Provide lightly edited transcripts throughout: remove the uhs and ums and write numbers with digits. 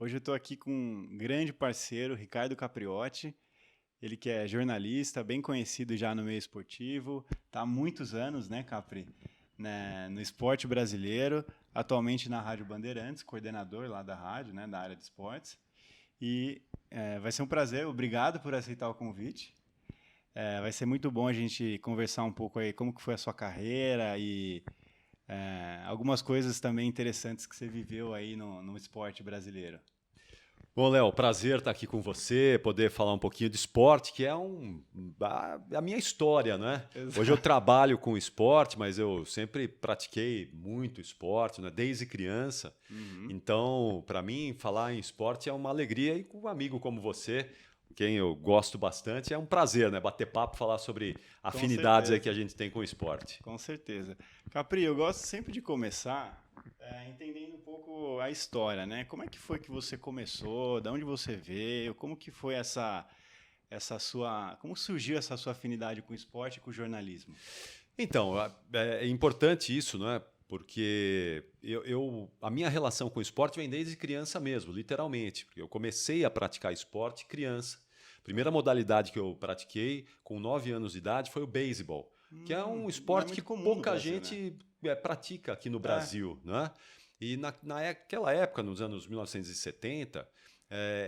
Hoje eu estou aqui com um grande parceiro, Ricardo Capriotti. Ele que é jornalista, bem conhecido já no meio esportivo, está há muitos anos, né, Capri, né, no esporte brasileiro, atualmente na Rádio Bandeirantes, coordenador lá da rádio, né, da área de esportes. E vai ser um prazer, obrigado por aceitar o convite. Vai ser muito bom a gente conversar um pouco aí como que foi a sua carreira e algumas coisas também interessantes que você viveu aí no esporte brasileiro. Bom, Léo, prazer estar aqui com você, poder falar um pouquinho de esporte, que é a minha história, né? Exato. Hoje eu trabalho com esporte, mas eu sempre pratiquei muito esporte, né? Desde criança. Então, para mim, falar em esporte é uma alegria e com um amigo como você, quem eu gosto bastante, é um prazer, né? Bater papo, falar sobre afinidades aí que a gente tem com o esporte. Com certeza. Capri, eu gosto sempre de começar entendendo um pouco a história, né? Como é que foi que você começou? De onde você veio? Como que foi como surgiu essa sua afinidade com o esporte e com o jornalismo? Então, é importante isso, não é? Porque a minha relação com o esporte vem desde criança mesmo, literalmente. Porque eu comecei a praticar esporte criança. A primeira modalidade que eu pratiquei com 9 anos de idade foi o beisebol, que é um esporte que pouca gente pratica aqui no Brasil, né? E naquela época, nos anos 1970,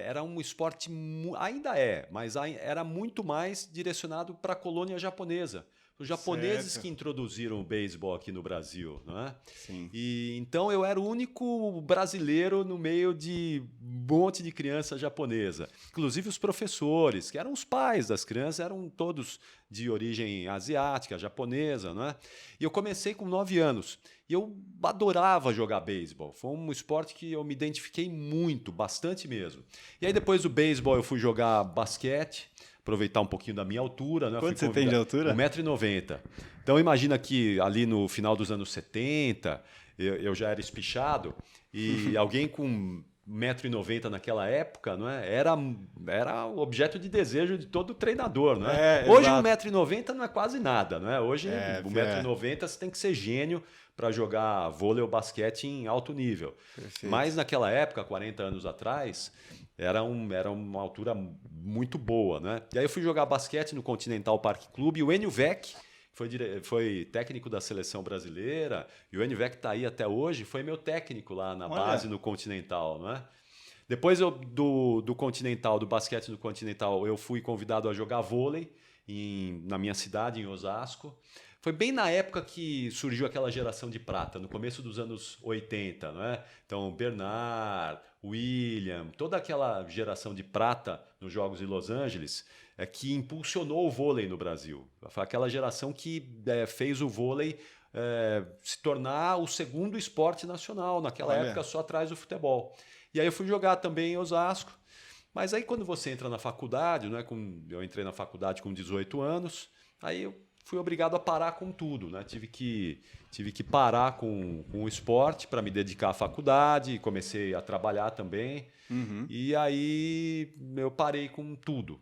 era um esporte, ainda mas era muito mais direcionado para a colônia japonesa. Os japoneses que introduziram o beisebol aqui no Brasil, né? Sim. E então eu era o único brasileiro no meio de um monte de criança japonesa. Inclusive os professores, que eram os pais das crianças, eram todos de origem asiática, japonesa, né? E eu comecei com 9 anos. E eu adorava jogar beisebol. Foi um esporte que eu me identifiquei muito, bastante mesmo. E aí depois do beisebol eu fui jogar basquete, aproveitar um pouquinho da minha altura, né? Quanto você tem de altura? 1,90 m. Então imagina que ali no final dos anos 70, eu já era espichado e alguém com 1,90 m naquela época, não é? Era objeto de desejo de todo treinador, não é? Hoje 1,90 m não é quase nada, não é? Hoje 1,90 m você tem que ser gênio para jogar vôlei ou basquete em alto nível. Perfeito. Mas naquela época, 40 anos atrás, era uma altura muito boa, né? E aí eu fui jogar basquete no Continental Park Clube e o Enio Vec, foi técnico da seleção brasileira, e o Enio Vec está aí até hoje, foi meu técnico lá na base no Continental, né? Depois do Continental, do basquete no Continental, eu fui convidado a jogar vôlei na minha cidade, em Osasco. Foi bem na época que surgiu aquela geração de prata, no começo dos anos 80, não é? Então, Bernard, William, toda aquela geração de prata nos Jogos de Los Angeles que impulsionou o vôlei no Brasil. Foi aquela geração que fez o vôlei se tornar o segundo esporte nacional, naquela época só atrás do futebol. E aí eu fui jogar também em Osasco. Mas aí quando você entra na faculdade, né, eu entrei na faculdade com 18 anos, aí eu fui obrigado a parar com tudo, né? Tive que parar com o esporte para me dedicar à faculdade, comecei a trabalhar também. E aí eu parei com tudo.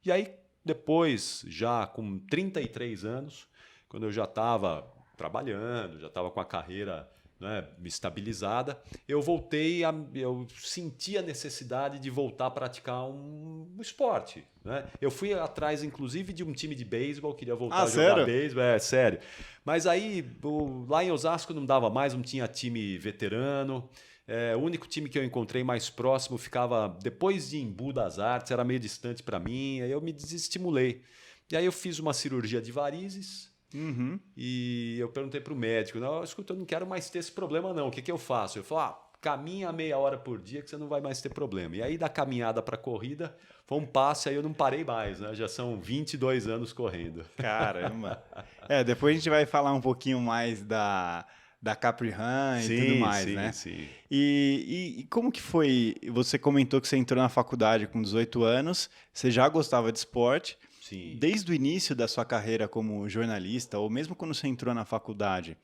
E aí depois, já com 33 anos, quando eu já estava trabalhando, já estava com a carreira, né, estabilizada, eu senti a necessidade de voltar a praticar um esporte, né? Eu fui atrás, inclusive, de um time de beisebol, queria voltar a jogar beisebol, sério. Mas aí, lá em Osasco não dava mais, não tinha time veterano. O único time que eu encontrei mais próximo ficava depois de Embu das Artes, era meio distante para mim, aí eu me desestimulei. E aí eu fiz uma cirurgia de varizes. E eu perguntei para o médico, não, escuta, eu não quero mais ter esse problema não, o que eu faço? Ele falou, caminha meia hora por dia que você não vai mais ter problema. E aí da caminhada para a corrida foi um passo, aí eu não parei mais, né? Já são 22 anos correndo. Caramba! Depois a gente vai falar um pouquinho mais da Capri Run e tudo mais, né? Sim. E como que foi? Você comentou que você entrou na faculdade com 18 anos, você já gostava de esporte. Sim. Desde o início da sua carreira como jornalista, ou mesmo quando você entrou na faculdade,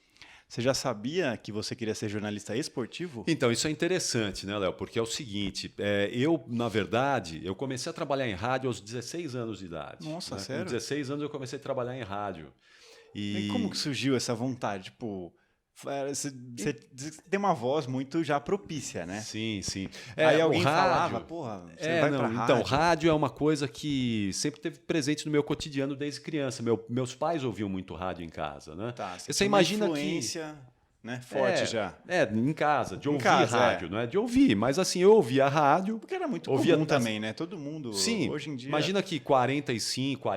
você já sabia que você queria ser jornalista esportivo? Então, isso é interessante, né, Léo? Porque é o seguinte, na verdade, eu comecei a trabalhar em rádio aos 16 anos de idade. Nossa, né? sério? Com 16 anos eu comecei a trabalhar em rádio. E como que surgiu essa vontade? Tipo, Você tem uma voz muito já propícia, né? Sim, sim. Aí o alguém rádio, falava, porra, você vai pra rádio. Então, rádio é uma coisa que sempre teve presente no meu cotidiano desde criança. Meus pais ouviam muito rádio em casa, né? Tá, Você imagina uma influência, né, forte já. Em casa, de ouvir casa, rádio, não é? De ouvir, mas assim, eu ouvia rádio. Porque era muito ouvia comum também, né? Todo mundo, Sim, hoje em dia... imagina que 45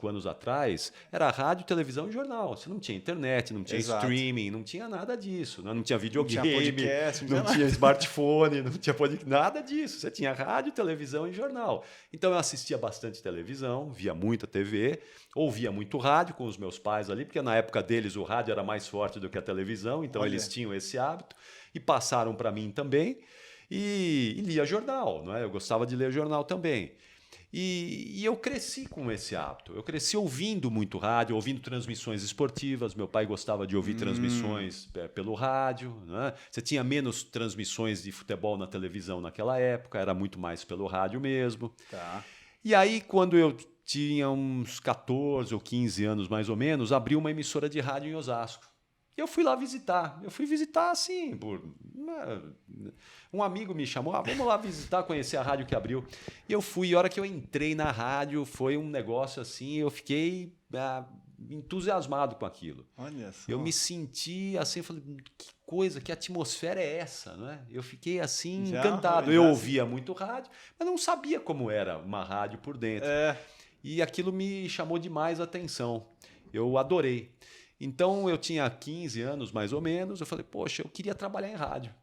anos atrás, era rádio, televisão e jornal. Você não tinha internet, não tinha streaming, não tinha nada disso. Não tinha videogame, não tinha podcast, não tinha smartphone, não tinha podcast, nada disso. Você tinha rádio, televisão e jornal. Então eu assistia bastante televisão, via muita TV, ouvia muito rádio com os meus pais ali, porque na época deles o rádio era mais forte do que a televisão, então eles tinham esse hábito e passaram para mim também. E lia jornal, não é? Eu gostava de ler jornal também. E eu cresci com esse hábito. Eu cresci ouvindo muito rádio, ouvindo transmissões esportivas. Meu pai gostava de ouvir transmissões pelo rádio, né? Você tinha menos transmissões de futebol na televisão naquela época, era muito mais pelo rádio mesmo. Tá. E aí, quando eu tinha uns 14 ou 15 anos mais ou menos, abriu uma emissora de rádio em Osasco. E eu fui lá visitar. Eu fui visitar assim, um amigo me chamou, vamos lá visitar, conhecer a rádio que abriu. E eu fui, e a hora que eu entrei na rádio, foi um negócio assim, eu fiquei entusiasmado com aquilo. Olha só. Eu me senti assim, falei, que coisa, que atmosfera é essa, não é? Eu fiquei assim, encantado. Eu ouvia muito rádio, mas não sabia como era uma rádio por dentro. E aquilo me chamou demais a atenção. Eu adorei. Então, eu tinha 15 anos, mais ou menos, eu falei, poxa, eu queria trabalhar em rádio.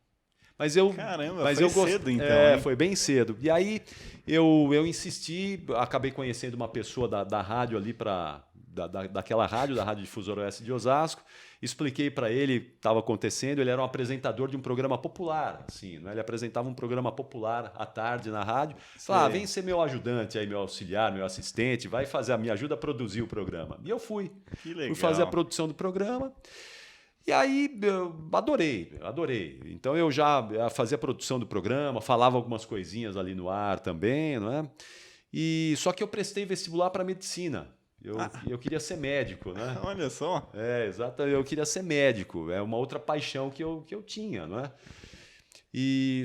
Caramba, foi cedo então. Foi bem cedo. E aí, eu insisti, acabei conhecendo uma pessoa da rádio ali, daquela rádio, da Rádio Difusora Oeste de Osasco, expliquei para ele o que estava acontecendo, ele era um apresentador de um programa popular, assim, né? Ele apresentava um programa popular à tarde na rádio, falava, vem ser meu ajudante aí, meu auxiliar, meu assistente, me ajuda a produzir o programa. E eu fui. Que legal. Fui fazer a produção do programa. E aí, eu adorei. Então, eu já fazia a produção do programa, falava algumas coisinhas ali no ar também, não é? Só que eu prestei vestibular para medicina. Eu queria ser médico, né? Olha só. Exato. Eu queria ser médico. É uma outra paixão que eu tinha, não é?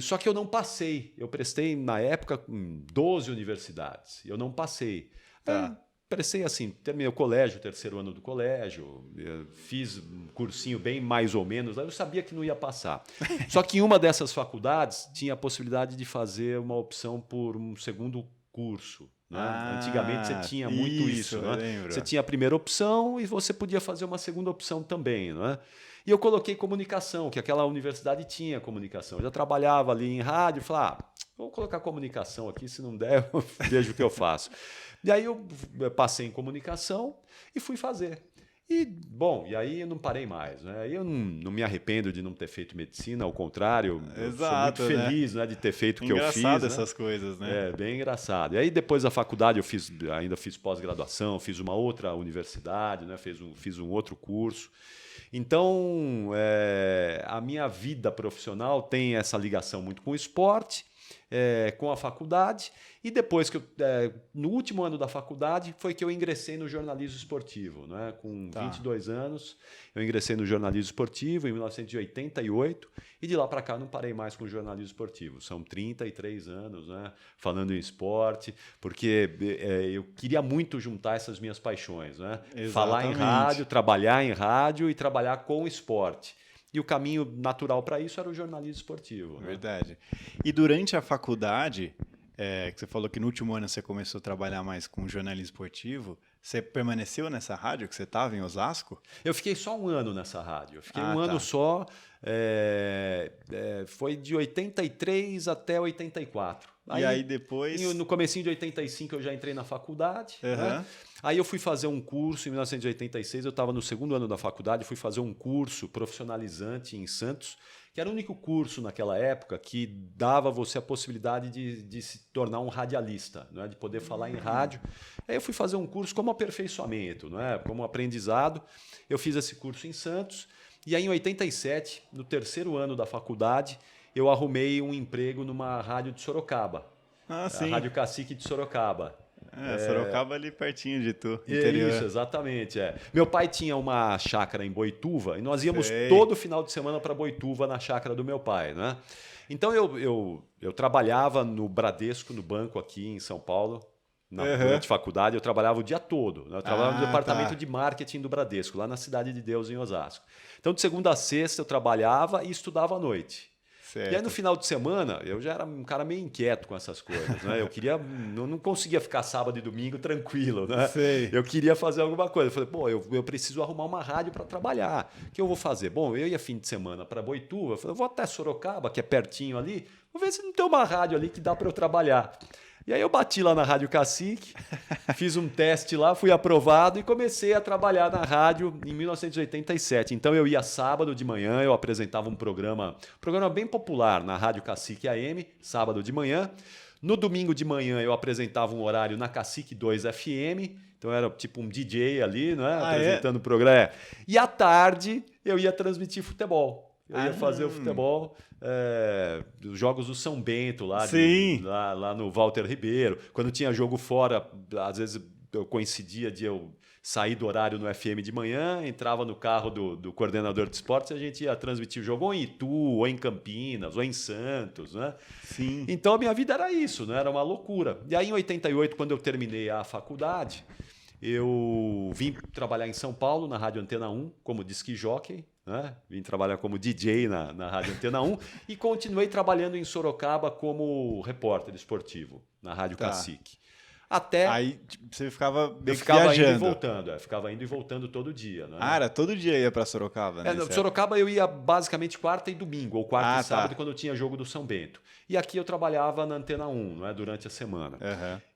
Só que eu não passei. Eu prestei, na época, 12 universidades. Eu não passei. Tá. Prestei assim, terminei o colégio, o terceiro ano do colégio, fiz um cursinho bem mais ou menos, aí eu sabia que não ia passar. Só que em uma dessas faculdades tinha a possibilidade de fazer uma opção por um segundo curso. Né? Antigamente você tinha muito isso. Né? Você tinha a primeira opção e você podia fazer uma segunda opção também. Né? E eu coloquei comunicação, que aquela universidade tinha comunicação. Eu já trabalhava ali em rádio, falei, vou colocar comunicação aqui, se não der, eu vejo o que eu faço. E aí eu passei em comunicação e fui fazer. E aí eu não parei mais. Né? Eu não me arrependo de não ter feito medicina, ao contrário, Exato, sou muito feliz, né, de ter feito o que eu fiz. Engraçado essas coisas, né? Bem engraçado. E aí depois da faculdade eu ainda fiz pós-graduação, fiz uma outra universidade, né, fiz um outro curso. Então, a minha vida profissional tem essa ligação muito com o esporte, com a faculdade, e depois no último ano da faculdade foi que eu ingressei no jornalismo esportivo, né? Com 22 anos eu ingressei no jornalismo esportivo em 1988 e de lá para cá não parei mais com o jornalismo esportivo. São 33 anos, né? Falando em esporte, porque eu queria muito juntar essas minhas paixões, né? Falar em rádio, trabalhar em rádio e trabalhar com esporte. E o caminho natural para isso era o jornalismo esportivo. Verdade. Né? E durante a faculdade, que você falou que no último ano você começou a trabalhar mais com jornalismo esportivo, você permaneceu nessa rádio que você estava em Osasco? Eu fiquei só um ano nessa rádio. Eu fiquei um ano só. Foi de 83 até 84. Aí depois... No comecinho de 85 eu já entrei na faculdade. Né? Aí eu fui fazer um curso em 1986, eu estava no segundo ano da faculdade, fui fazer um curso profissionalizante em Santos, que era o único curso naquela época que dava a você a possibilidade de se tornar um radialista, não é? De poder falar em rádio. Aí eu fui fazer um curso como aperfeiçoamento, não é? Como aprendizado. Eu fiz esse curso em Santos e aí em 87, no terceiro ano da faculdade, eu arrumei um emprego numa rádio de Sorocaba. Sim. A Rádio Cacique de Sorocaba. Sorocaba ali pertinho de tu, interior. Isso, exatamente. Meu pai tinha uma chácara em Boituva e nós íamos Sei. todo final de semana para Boituva na chácara do meu pai, né? Então eu trabalhava no Bradesco, no banco aqui em São Paulo. Durante a faculdade, eu trabalhava o dia todo. Né? Eu trabalhava no departamento de marketing do Bradesco, lá na Cidade de Deus, em Osasco. Então, de segunda a sexta, eu trabalhava e estudava à noite. Certo. E aí, no final de semana, eu já era um cara meio inquieto com essas coisas. Né? Não conseguia ficar sábado e domingo tranquilo. Né? Sei. Eu queria fazer alguma coisa. Eu falei, pô, eu preciso arrumar uma rádio para trabalhar. O que eu vou fazer? Bom, eu ia fim de semana para Boituva. Eu falei, eu vou até Sorocaba, que é pertinho ali. Vou ver se não tem uma rádio ali que dá para eu trabalhar. E aí eu bati lá na Rádio Cacique, fiz um teste lá, fui aprovado e comecei a trabalhar na rádio em 1987. Então eu ia sábado de manhã, eu apresentava um programa bem popular na Rádio Cacique AM, sábado de manhã. No domingo de manhã eu apresentava um horário na Cacique 2 FM, então era tipo um DJ ali, né, apresentando o programa. E à tarde eu ia transmitir futebol. Eu ia fazer o futebol, os jogos do São Bento, lá no Walter Ribeiro. Quando tinha jogo fora, às vezes eu coincidia de eu sair do horário no FM de manhã, entrava no carro do coordenador de esportes e a gente ia transmitir o jogo ou em Itu, ou em Campinas, ou em Santos. Né? Sim. Então a minha vida era isso, né? Era uma loucura. E aí em 88, quando eu terminei a faculdade, eu vim trabalhar em São Paulo, na Rádio Antena 1, como disc jockey. Né? Vim trabalhar como DJ na Rádio Antena 1 e continuei trabalhando em Sorocaba como repórter esportivo na Rádio Cacique. Até aí você ficava viajando. Indo e voltando, ficava indo e voltando todo dia. Né? Era todo dia ia para Sorocaba, né? Sorocaba eu ia basicamente quarta e domingo, ou quarta e sábado, quando tinha jogo do São Bento. E aqui eu trabalhava na Antena 1, né, durante a semana.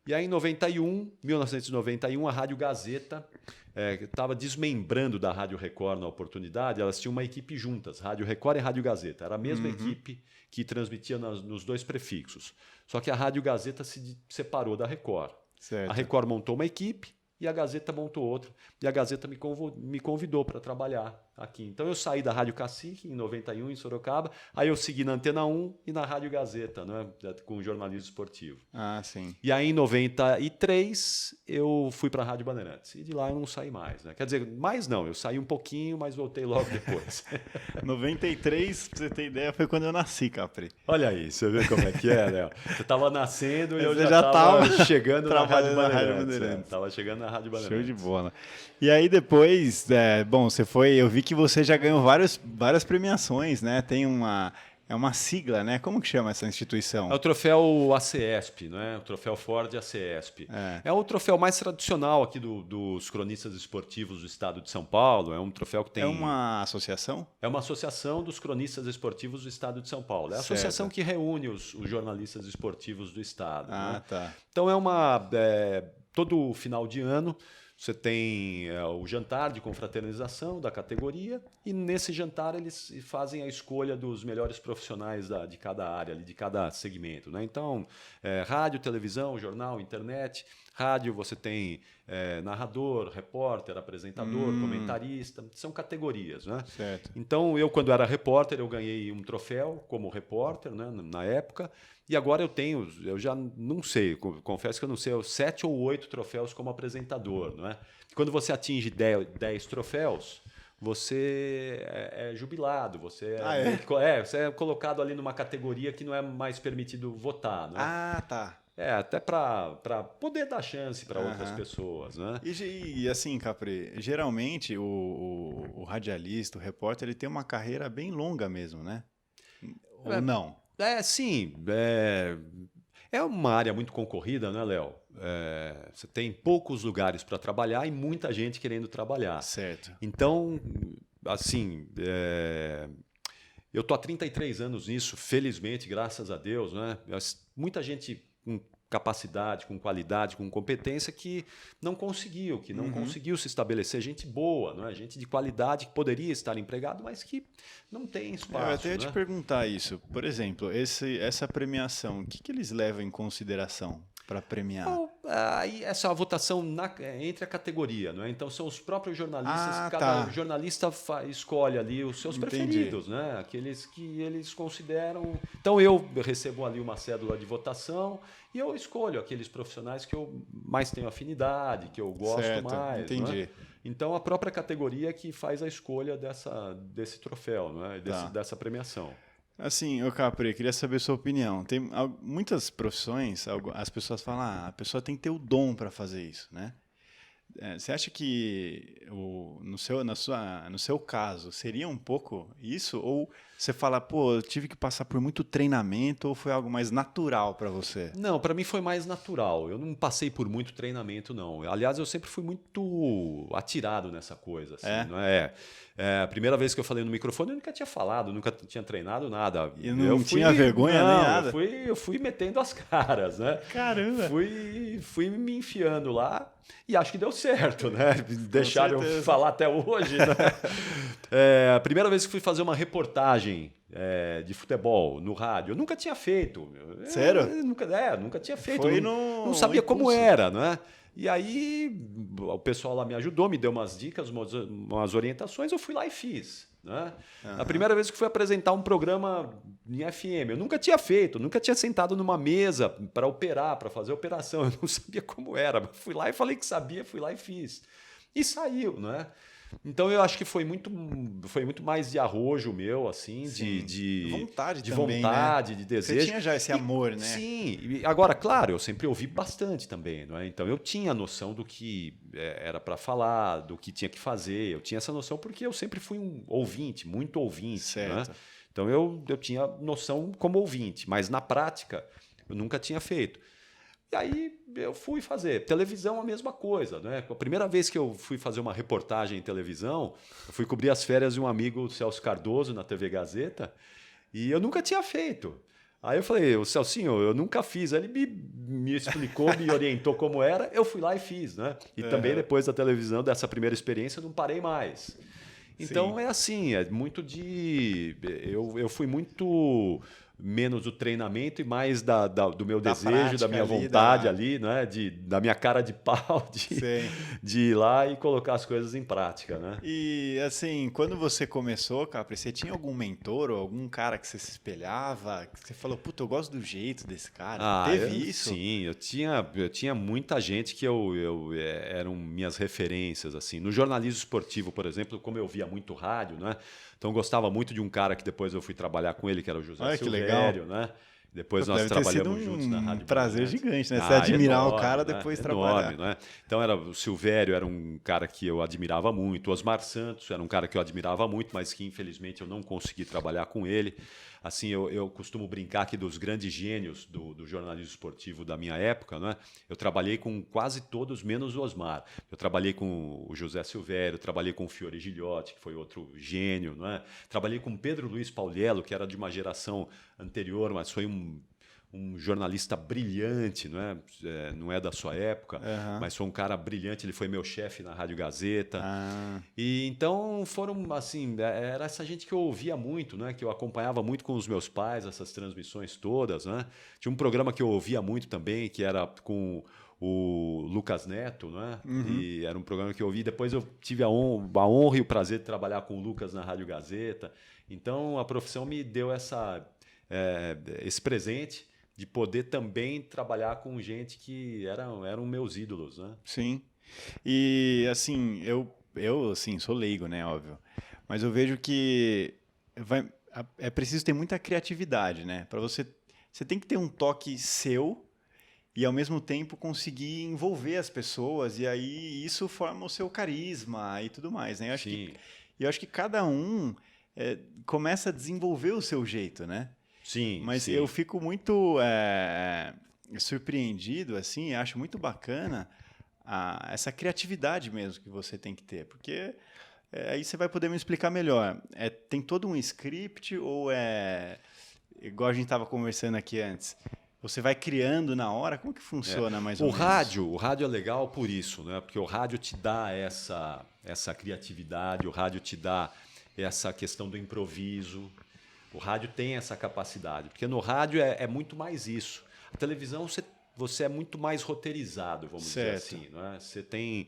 E aí em 1991, a Rádio Gazeta estava desmembrando da Rádio Record na oportunidade, elas tinham uma equipe juntas, Rádio Record e Rádio Gazeta. Era a mesma equipe que transmitia nos dois prefixos. Só que a Rádio Gazeta se separou da Record. Certo. A Record montou uma equipe e a Gazeta montou outra. E a Gazeta me convidou para trabalhar aqui. Então eu saí da Rádio Cacique em 91, em Sorocaba. Aí eu segui na Antena 1 e na Rádio Gazeta, né, com jornalismo esportivo. Sim. E aí em 93 eu fui para a Rádio Bandeirantes. E de lá eu não saí mais. Né? Quer dizer, mais não. Eu saí um pouquinho, mas voltei logo depois. 93, pra você ter ideia, foi quando eu nasci, Capri. Olha aí, você vê como é que é, Léo. Você estava nascendo e eu já estava chegando na Rádio Bandeirantes. Bandeirantes. Estava chegando na Rádio Bandeirantes. Show de bola. E aí depois, eu vi que você já ganhou várias premiações, né? Tem uma sigla, né? Como que chama essa instituição? É o troféu ACESP, né? O troféu Ford ACESP. É o troféu mais tradicional aqui dos cronistas esportivos do estado de São Paulo. É um troféu que tem... É uma associação? É uma associação dos cronistas esportivos do estado de São Paulo. É a associação que reúne os jornalistas esportivos do estado. Né? Tá. Então todo final de ano você tem o jantar de confraternização da categoria e nesse jantar eles fazem a escolha dos melhores profissionais de cada área, de cada segmento. Né? Então, rádio, televisão, jornal, internet. Rádio você tem narrador, repórter, apresentador, comentarista. São categorias. Né? Certo. Então, quando era repórter, eu ganhei um troféu como repórter, né, na época. E agora eu já não sei, confesso que eu não sei, 7 ou 8 troféus como apresentador. Não é? Quando você atinge 10 troféus, você é jubilado, você você é colocado ali numa categoria que não é mais permitido votar. Né? Tá. Até para poder dar chance para outras pessoas. Né? E assim, Capri, geralmente o radialista, o repórter, ele tem uma carreira bem longa mesmo, né? Ou não? Sim. É uma área muito concorrida, né, Léo? Você tem poucos lugares para trabalhar e muita gente querendo trabalhar. Certo. Então, assim, eu estou há 33 anos nisso, felizmente, graças a Deus. Né? Muita gente com capacidade, com qualidade, com competência que não conseguiu se estabelecer. Gente boa, não é? Gente de qualidade que poderia estar empregado, mas que não tem espaço. Eu até ia te perguntar isso. Por exemplo, essa premiação, o que eles levam em consideração para premiar? aí essa é uma votação entre a categoria, não é? Então são os próprios jornalistas, cada jornalista escolhe ali os seus preferidos, né? Aqueles que eles consideram. Então eu recebo ali uma cédula de votação e eu escolho aqueles profissionais que eu mais tenho afinidade, que eu gosto mais. Entendi. Não é? Então a própria categoria que faz a escolha desse troféu, não é? Dessa premiação. Assim, Capri, queria saber a sua opinião. Tem muitas profissões, as pessoas falam, a pessoa tem que ter o dom para fazer isso, né? Você acha que no seu caso seria um pouco isso? Ou você fala, pô, eu tive que passar por muito treinamento, ou foi algo mais natural para você? Não, para mim foi mais natural. Eu não passei por muito treinamento, não. Aliás, eu sempre fui muito atirado nessa coisa. Assim, não é? A primeira vez que eu falei no microfone, eu nunca tinha falado, nunca tinha treinado nada. E não tinha vergonha nem nada? Eu fui metendo as caras, né? Caramba! Fui me enfiando lá e acho que deu certo, né? Deixaram eu falar até hoje, né? A primeira vez que fui fazer uma reportagem de futebol no rádio, eu nunca tinha feito. Sério? Nunca tinha feito. Foi não sabia como era, né? E aí o pessoal lá me ajudou, me deu umas dicas, umas orientações, eu fui lá e fiz. Né? A primeira vez que fui apresentar um programa em FM, eu nunca tinha feito, nunca tinha sentado numa mesa para operar, para fazer operação, eu não sabia como era, mas fui lá e falei que sabia, fui lá e fiz. E saiu, né? Então eu acho que foi muito mais de arrojo meu, assim, de vontade de também, vontade, né? de desejo. Você tinha já esse amor, né? Sim. E agora, claro, eu sempre ouvi bastante também, não é? Então eu tinha noção do que era para falar, do que tinha que fazer. Eu tinha essa noção porque eu sempre fui um ouvinte, muito ouvinte, certo. Né? Então eu tinha noção como ouvinte, mas na prática eu nunca tinha feito. E aí eu fui fazer. Televisão, a mesma coisa. Né? A primeira vez que eu fui fazer uma reportagem em televisão, eu fui cobrir as férias de um amigo, Celso Cardoso, na TV Gazeta, e eu nunca tinha feito. Aí eu falei, o Celcinho, eu nunca fiz. Aí ele me explicou, me orientou como era, eu fui lá e fiz. Né? E também depois da televisão, dessa primeira experiência, eu não parei mais. Então é assim, é muito de... Eu fui muito... menos do treinamento e mais do meu desejo, da minha vontade ali, né? Da minha cara de pau de ir lá e colocar as coisas em prática, né? E assim, quando você começou, Capri, você tinha algum mentor ou algum cara que você se espelhava? Que você falou, puta, eu gosto do jeito desse cara. Teve isso? Sim, eu tinha muita gente que eram minhas referências, assim. No jornalismo esportivo, por exemplo, como eu via muito rádio, né? Então eu gostava muito de um cara que depois eu fui trabalhar com ele, que era o José Silvério, né? Depois nós trabalhamos juntos na Rádio prazer gigante, né? Você admirar o cara, depois trabalhar. Né? Então o Silvério era um cara que eu admirava muito, o Osmar Santos era um cara que eu admirava muito, mas que infelizmente eu não consegui trabalhar com ele. Assim, eu costumo brincar que dos grandes gênios do jornalismo esportivo da minha época, né? Eu trabalhei com quase todos, menos o Osmar. Eu trabalhei com o José Silvério, trabalhei com o Fiore Gilhote, que foi outro gênio, né? Trabalhei com o Pedro Luiz Pauliello, que era de uma geração anterior, mas foi um jornalista brilhante, não é da sua época, mas foi um cara brilhante, ele foi meu chefe na Rádio Gazeta. E então foram assim, era essa gente que eu ouvia muito, né, que eu acompanhava muito com os meus pais, essas transmissões todas, né? Tinha um programa que eu ouvia muito também, que era com o Lucas Neto, né? E era um programa que eu ouvi. Depois eu tive a honra e o prazer de trabalhar com o Lucas na Rádio Gazeta. Então a profissão me deu esse presente de poder também trabalhar com gente que eram meus ídolos, né? Sim. E assim, eu assim, sou leigo, né, óbvio. Mas eu vejo que é preciso ter muita criatividade, né? Para você tem que ter um toque seu e ao mesmo tempo conseguir envolver as pessoas, e aí isso forma o seu carisma e tudo mais, né? Eu acho que cada um começa a desenvolver o seu jeito, né? Sim. Mas eu fico muito surpreendido, assim, acho muito bacana essa criatividade mesmo que você tem que ter, porque aí você vai poder me explicar melhor. Tem todo um script ou igual a gente estava conversando aqui antes? Você vai criando na hora? Como que funciona mais ou menos? O rádio é legal por isso, né? Porque o rádio te dá essa criatividade, o rádio te dá essa questão do improviso. O rádio tem essa capacidade, porque no rádio é muito mais isso. A televisão, você é muito mais roteirizado, vamos Certo. dizer assim. Não é? Você tem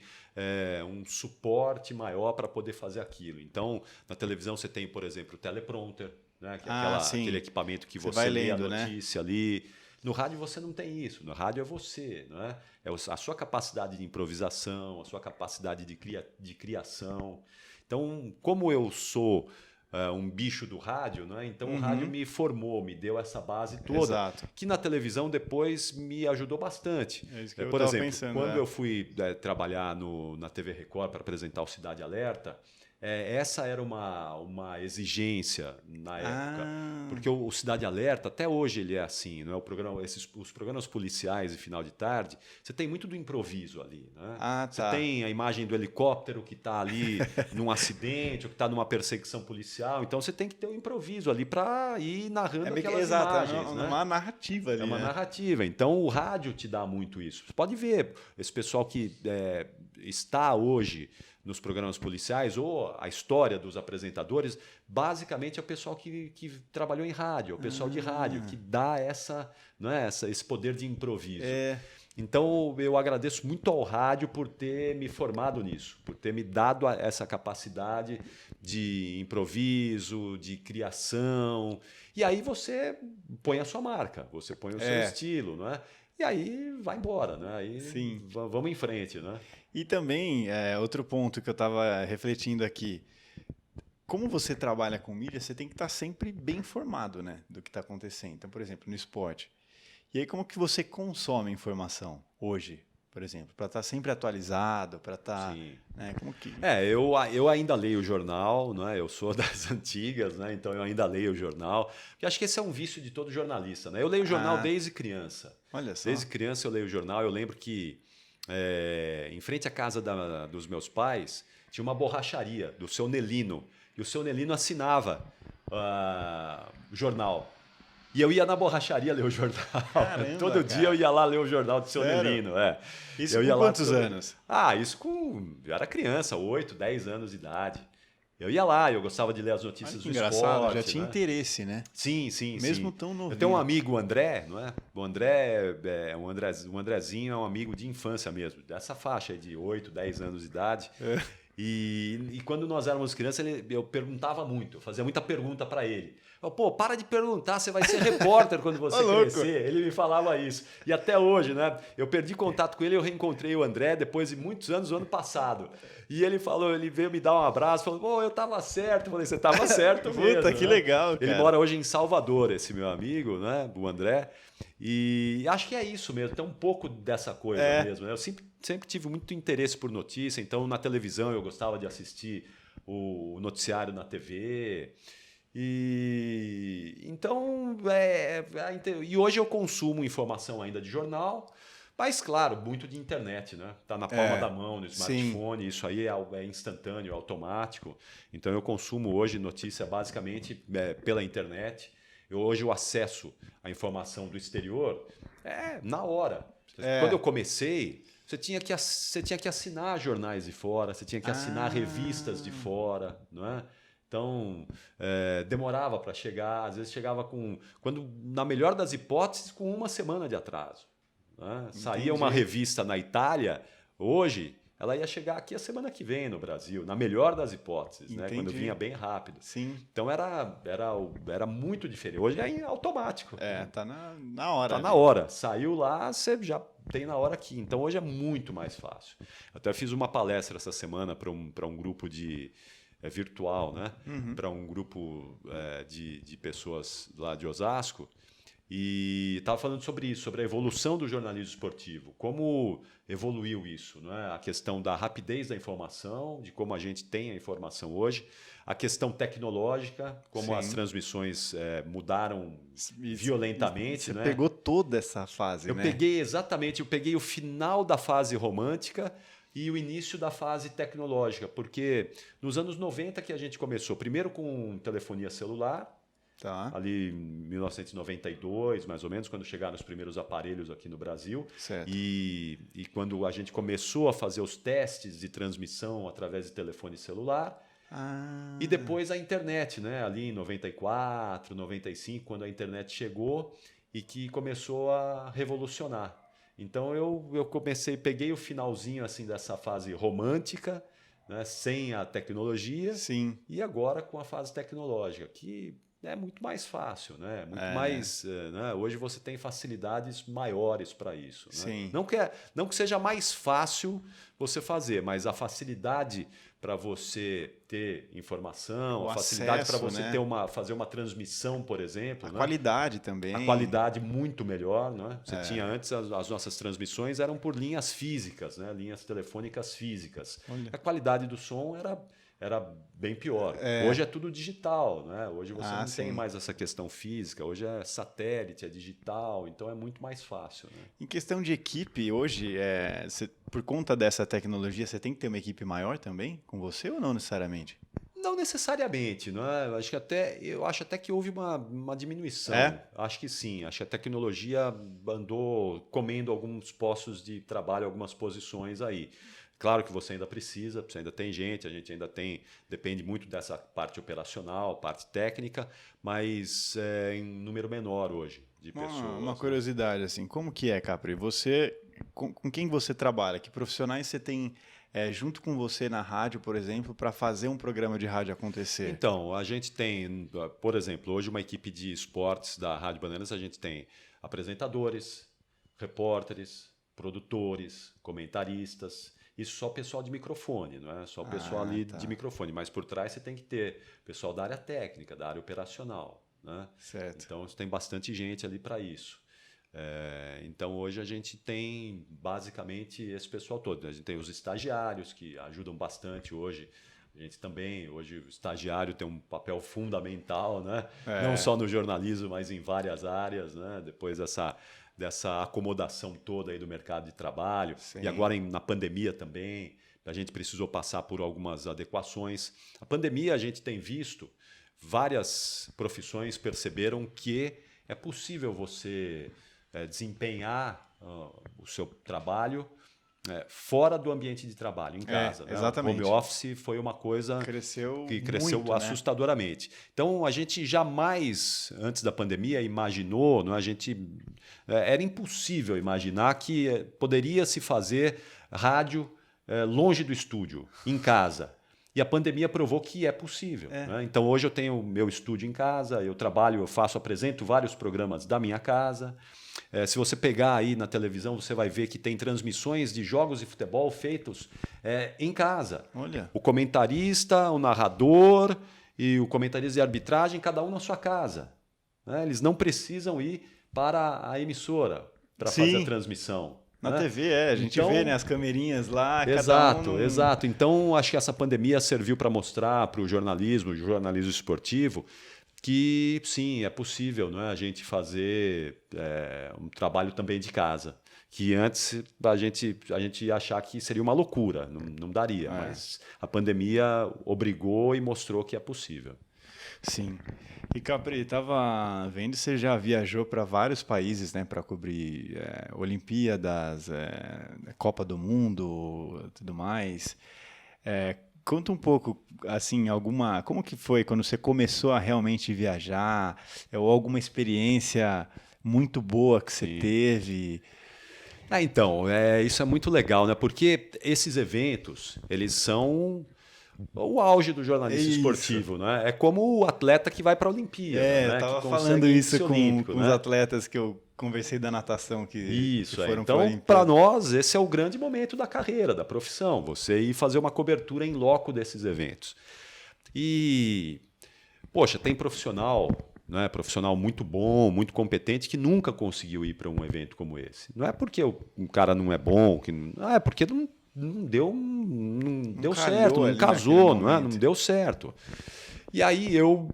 um suporte maior para poder fazer aquilo. Então, na televisão você tem, por exemplo, o teleprompter, né? Que é Sim. aquele equipamento que Você você vai lê a lendo, né? notícia ali. No rádio você não tem isso. No rádio é você, não é? É a sua capacidade de improvisação, a sua capacidade de criação. Então, como eu sou um bicho do rádio, né? Então o rádio me formou, me deu essa base toda, Exato. que na televisão depois me ajudou bastante. É isso que eu Por tava exemplo, pensando, quando eu fui trabalhar na TV Record para apresentar o Cidade Alerta, essa era uma exigência na época. Porque o Cidade Alerta, até hoje ele é assim, não é? Os programas policiais de final de tarde, você tem muito do improviso ali. Né? Você tem a imagem do helicóptero que está ali num acidente, ou que está numa perseguição policial. Então você tem que ter um improviso ali para ir narrando aquelas imagens. É uma narrativa ali. É uma narrativa. Então o rádio te dá muito isso. Você pode ver, esse pessoal que está hoje nos programas policiais, ou a história dos apresentadores, basicamente é o pessoal que trabalhou em rádio, é o pessoal de rádio, que dá esse poder de improviso. Então, eu agradeço muito ao rádio por ter me formado nisso, por ter me dado essa capacidade de improviso, de criação. E aí você põe a sua marca, você põe o seu estilo, não é? E aí vai embora, né? Aí vamos em frente, né? E também, outro ponto que eu estava refletindo aqui, como você trabalha com mídia, você tem que estar sempre bem informado, né, do que está acontecendo. Então, por exemplo, no esporte. E aí, como que você consome informação hoje, por exemplo? Para estar sempre atualizado, para estar... Né, como que... eu ainda leio o jornal, né? Eu sou das antigas, né? Então eu ainda leio o jornal. Porque acho que esse é um vício de todo jornalista, né? Eu leio o jornal desde criança. Olha só. Desde criança eu leio o jornal. Eu lembro que em frente à casa dos meus pais tinha uma borracharia do seu Nelino. E o seu Nelino assinava o jornal. E eu ia na borracharia ler o jornal. Caramba, todo dia eu ia lá ler o jornal do seu Nelino. Isso eu ia com quantos anos? Eu era criança, 8, 10 anos de idade. Eu ia lá, eu gostava de ler as notícias do esporte. Já tinha interesse, né? Sim. Mesmo tão novinho. Eu tenho um amigo, o André, não é? O André, o Andrezinho é um amigo de infância mesmo, dessa faixa de 8, 10 anos de idade. E quando nós éramos crianças, eu perguntava muito, eu fazia muita pergunta para ele. Para de perguntar, você vai ser repórter quando você crescer. Ele me falava isso. E até hoje, né? Eu perdi contato com ele, eu reencontrei o André depois de muitos anos, no ano passado. E ele veio me dar um abraço, falou, eu tava certo. Eu falei, você tava certo mesmo. Puta, que legal, cara. Ele mora hoje em Salvador, esse meu amigo, né? O André. E acho que é isso mesmo, tem um pouco dessa coisa mesmo. Né? Eu sempre tive muito interesse por notícia, então na televisão eu gostava de assistir o noticiário na TV. Então, e hoje eu consumo informação ainda de jornal, mas claro, muito de internet, né? Tá na palma da mão, no smartphone, isso aí é instantâneo, é automático. Então eu consumo hoje notícia basicamente pela internet. Hoje o acesso à informação do exterior na hora. Quando eu comecei, você tinha que assinar jornais de fora, você tinha que assinar revistas de fora, não é? Então, demorava para chegar, às vezes chegava na melhor das hipóteses, com uma semana de atraso. Né? Saía uma revista na Itália, hoje, ela ia chegar aqui a semana que vem no Brasil, na melhor das hipóteses, né? Quando vinha bem rápido. Sim. Então, era muito diferente. Hoje é automático. Tá na hora. Tá na hora. Saiu lá, você já tem na hora aqui. Então, hoje é muito mais fácil. Eu até fiz uma palestra essa semana para um grupo virtual, né? Para um grupo de pessoas lá de Osasco, e estava falando sobre isso, sobre a evolução do jornalismo esportivo, como evoluiu isso, né? A questão da rapidez da informação, de como a gente tem a informação hoje, a questão tecnológica, como as transmissões mudaram violentamente. Você né? pegou toda essa fase, eu peguei o final da fase romântica e o início da fase tecnológica, porque nos anos 90 que a gente começou, primeiro com telefonia celular, ali em 1992, mais ou menos, quando chegaram os primeiros aparelhos aqui no Brasil, e quando a gente começou a fazer os testes de transmissão através de telefone celular, e depois a internet, né? Ali em 94, 95, quando a internet chegou e que começou a revolucionar. Então eu peguei o finalzinho assim dessa fase romântica, né, sem a tecnologia, Sim. e agora com a fase tecnológica, que é muito mais fácil, né? Muito É, mais, né? Hoje você tem facilidades maiores para isso, né? sim. Não que seja mais fácil você fazer, mas a facilidade para você ter informação, O a facilidade para acesso, você né? ter fazer uma transmissão, por exemplo, A né? qualidade também. A qualidade muito melhor, né? Você É. tinha antes as nossas transmissões eram por linhas físicas, né? Linhas telefônicas físicas. Olha. A qualidade do som era bem pior. É. Hoje é tudo digital, né? Hoje você não sim. tem mais essa questão física. Hoje é satélite, é digital, então é muito mais fácil, né? Em questão de equipe, hoje, por conta dessa tecnologia, você tem que ter uma equipe maior também com você ou não necessariamente? Não necessariamente, não é? Eu acho até que houve uma diminuição. É? Acho que sim. Acho que a tecnologia andou comendo alguns postos de trabalho, algumas posições aí. Claro que você ainda precisa, você ainda tem gente, a gente ainda tem, depende muito dessa parte operacional, parte técnica, mas é em número menor hoje de pessoas. Uma curiosidade, assim, como que é, Capri? Você, com quem você trabalha? Que profissionais você tem junto com você na rádio, por exemplo, para fazer um programa de rádio acontecer? Então, a gente tem, por exemplo, hoje uma equipe de esportes da Rádio Bandeirantes, a gente tem apresentadores, repórteres, produtores, comentaristas. Isso só pessoal de microfone, não é só pessoal ali de microfone, mas por trás você tem que ter pessoal da área técnica, da área operacional, né? Certo. Então tem bastante gente ali para isso. Então hoje a gente tem basicamente esse pessoal todo. A gente tem os estagiários que ajudam bastante hoje. A gente também, hoje o estagiário tem um papel fundamental, né? Não só no jornalismo, mas em várias áreas, né? Depois dessa acomodação toda aí do mercado de trabalho. Sim. E agora na pandemia também, a gente precisou passar por algumas adequações. A pandemia a gente tem visto, várias profissões perceberam que é possível você desempenhar o seu trabalho fora do ambiente de trabalho, em casa. Né? Exatamente. O home office foi uma coisa que cresceu muito, assustadoramente. Né? Então, a gente jamais, antes da pandemia, imaginou, né? Era impossível imaginar que poderia se fazer rádio longe do estúdio, em casa. E a pandemia provou que é possível. Né? Então, hoje eu tenho meu estúdio em casa, eu trabalho, apresento vários programas da minha casa. Se você pegar aí na televisão, você vai ver que tem transmissões de jogos de futebol feitos em casa. Olha. O comentarista, o narrador e o comentarista de arbitragem, cada um na sua casa. Né? Eles não precisam ir para a emissora para fazer a transmissão. Na né? TV, a gente vê, né, as camerinhas lá. Exato. Então, acho que essa pandemia serviu para mostrar para o jornalismo esportivo, que sim, é possível, não é, a gente fazer um trabalho também de casa. Que antes a gente ia achar que seria uma loucura, não daria. Mas a pandemia obrigou e mostrou que é possível. Sim. E Capri, estava vendo, você já viajou para vários países, né, para cobrir Olimpíadas, Copa do Mundo, tudo mais. Conta um pouco, assim, como que foi quando você começou a realmente viajar, ou alguma experiência muito boa que você teve? Então, isso é muito legal, né? Porque esses eventos, eles são o auge do jornalismo esportivo, né? É como o atleta que vai para a Olimpíada. Né? Eu estava falando isso com os atletas que eu conversei da natação que foram para a Olimpíada. Então, para nós, esse é o grande momento da carreira, da profissão. Você ir fazer uma cobertura em loco desses eventos. E, poxa, tem profissional, né? Profissional muito bom, muito competente, que nunca conseguiu ir para um evento como esse. Não é porque o cara não é bom, é porque não deu certo, não casou, não deu certo. E aí eu,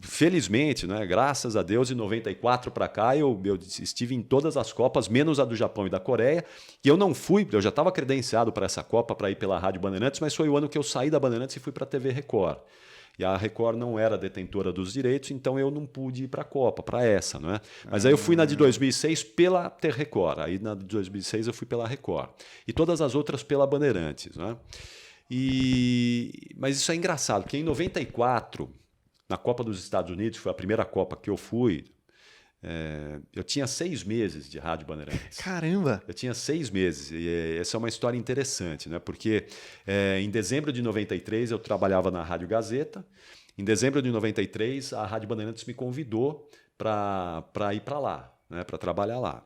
felizmente, né, graças a Deus, em 94 para cá, eu estive em todas as Copas, menos a do Japão e da Coreia, e eu não fui, eu já estava credenciado para essa Copa, para ir pela Rádio Bandeirantes, mas foi o ano que eu saí da Bandeirantes e fui para a TV Record. E a Record não era detentora dos direitos, então eu não pude ir para a Copa, para essa, não é? Mas aí eu fui na de 2006 pela TV Record, aí na de 2006 eu fui pela Record. E todas as outras pela Bandeirantes, não é? Mas isso é engraçado, porque em 94, na Copa dos Estados Unidos, foi a primeira Copa que eu fui, Eu tinha 6 meses de Rádio Bandeirantes. Caramba! Eu tinha 6 meses. E essa é uma história interessante, né? Porque em dezembro de 93 eu trabalhava na Rádio Gazeta. Em dezembro de 93 a Rádio Bandeirantes me convidou para ir para lá, né? Para trabalhar lá.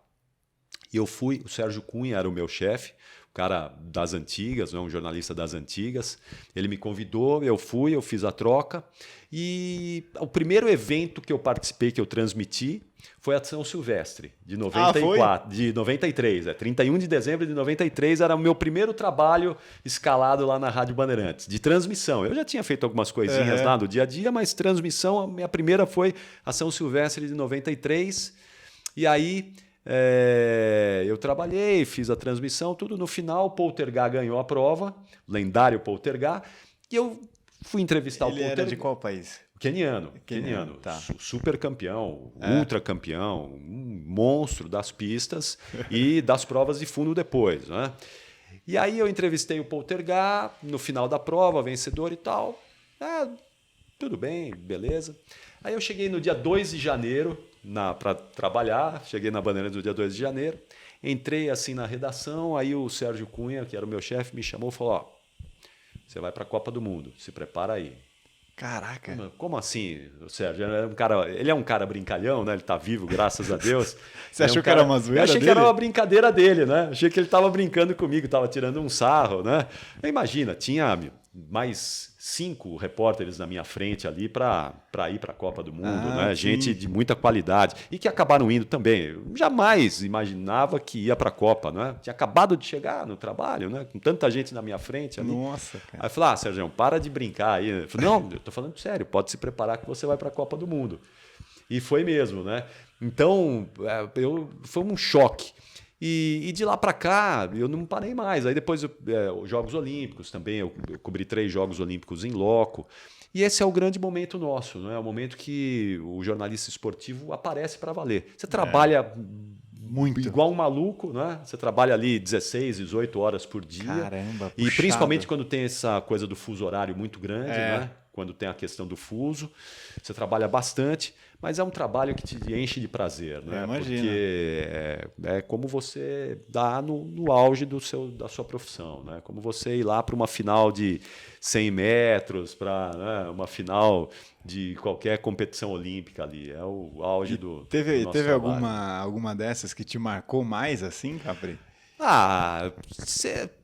E eu fui, o Sérgio Cunha era o meu chefe, o cara das antigas, né? Um jornalista das antigas. Ele me convidou, eu fui, eu fiz a troca. E o primeiro evento que eu participei, que eu transmiti, foi a São Silvestre, de 94, de 93. 31 de dezembro de 93 era o meu primeiro trabalho escalado lá na Rádio Bandeirantes, de transmissão. Eu já tinha feito algumas coisinhas lá no dia a dia, mas transmissão, a minha primeira foi a São Silvestre de 93. E aí eu trabalhei, fiz a transmissão, tudo. No final, o Poltergar ganhou a prova, o lendário Poltergar, e eu fui entrevistar o Poltergar. Ele era de qual país? Keniano, tá. Super campeão, ultra campeão, um monstro das pistas e das provas de fundo depois, né? E aí eu entrevistei o Poltergar no final da prova, vencedor e tal. Tudo bem, beleza. Aí eu cheguei no dia 2 de janeiro para trabalhar, cheguei na Bandeirantes no dia 2 de janeiro, entrei assim na redação, aí o Sérgio Cunha, que era o meu chefe, me chamou e falou: ó, você vai para a Copa do Mundo, se prepara aí. Caraca! Como assim, o Sérgio? Ele é um cara brincalhão, né? Ele tá vivo, graças a Deus. Você achou que era uma zoeira dele? Eu achei dele? que era uma brincadeira dele, né? Achei que ele tava brincando comigo, tava tirando um sarro, né? Imagina, tinha mais 5 repórteres na minha frente ali para ir para a Copa do Mundo, né? Sim. Gente de muita qualidade e que acabaram indo também. Eu jamais imaginava que ia para a Copa, né? Tinha acabado de chegar no trabalho, né? Com tanta gente na minha frente ali. Nossa, cara. Aí eu falei: Sérgio, para de brincar aí. Eu falei: não, eu tô falando sério, pode se preparar que você vai para a Copa do Mundo. E foi mesmo, né? Então, foi um choque. E de lá para cá, eu não parei mais. Aí depois, os Jogos Olímpicos também, eu cobri 3 Jogos Olímpicos em loco. E esse é o grande momento nosso, né? É o momento que o jornalista esportivo aparece para valer. Você trabalha muito igual um maluco, né? Você trabalha ali 16, 18 horas por dia. Caramba, e puxado. principalmente quando tem essa coisa do fuso horário muito grande, né? Quando tem a questão do fuso, você trabalha bastante, mas é um trabalho que te enche de prazer, né? Porque é como você dá no auge da sua profissão, né? Como você ir lá para uma final de 100 metros, para uma final de qualquer competição olímpica ali. É o auge do nosso Teve trabalho. alguma dessas que te marcou mais assim, Capri?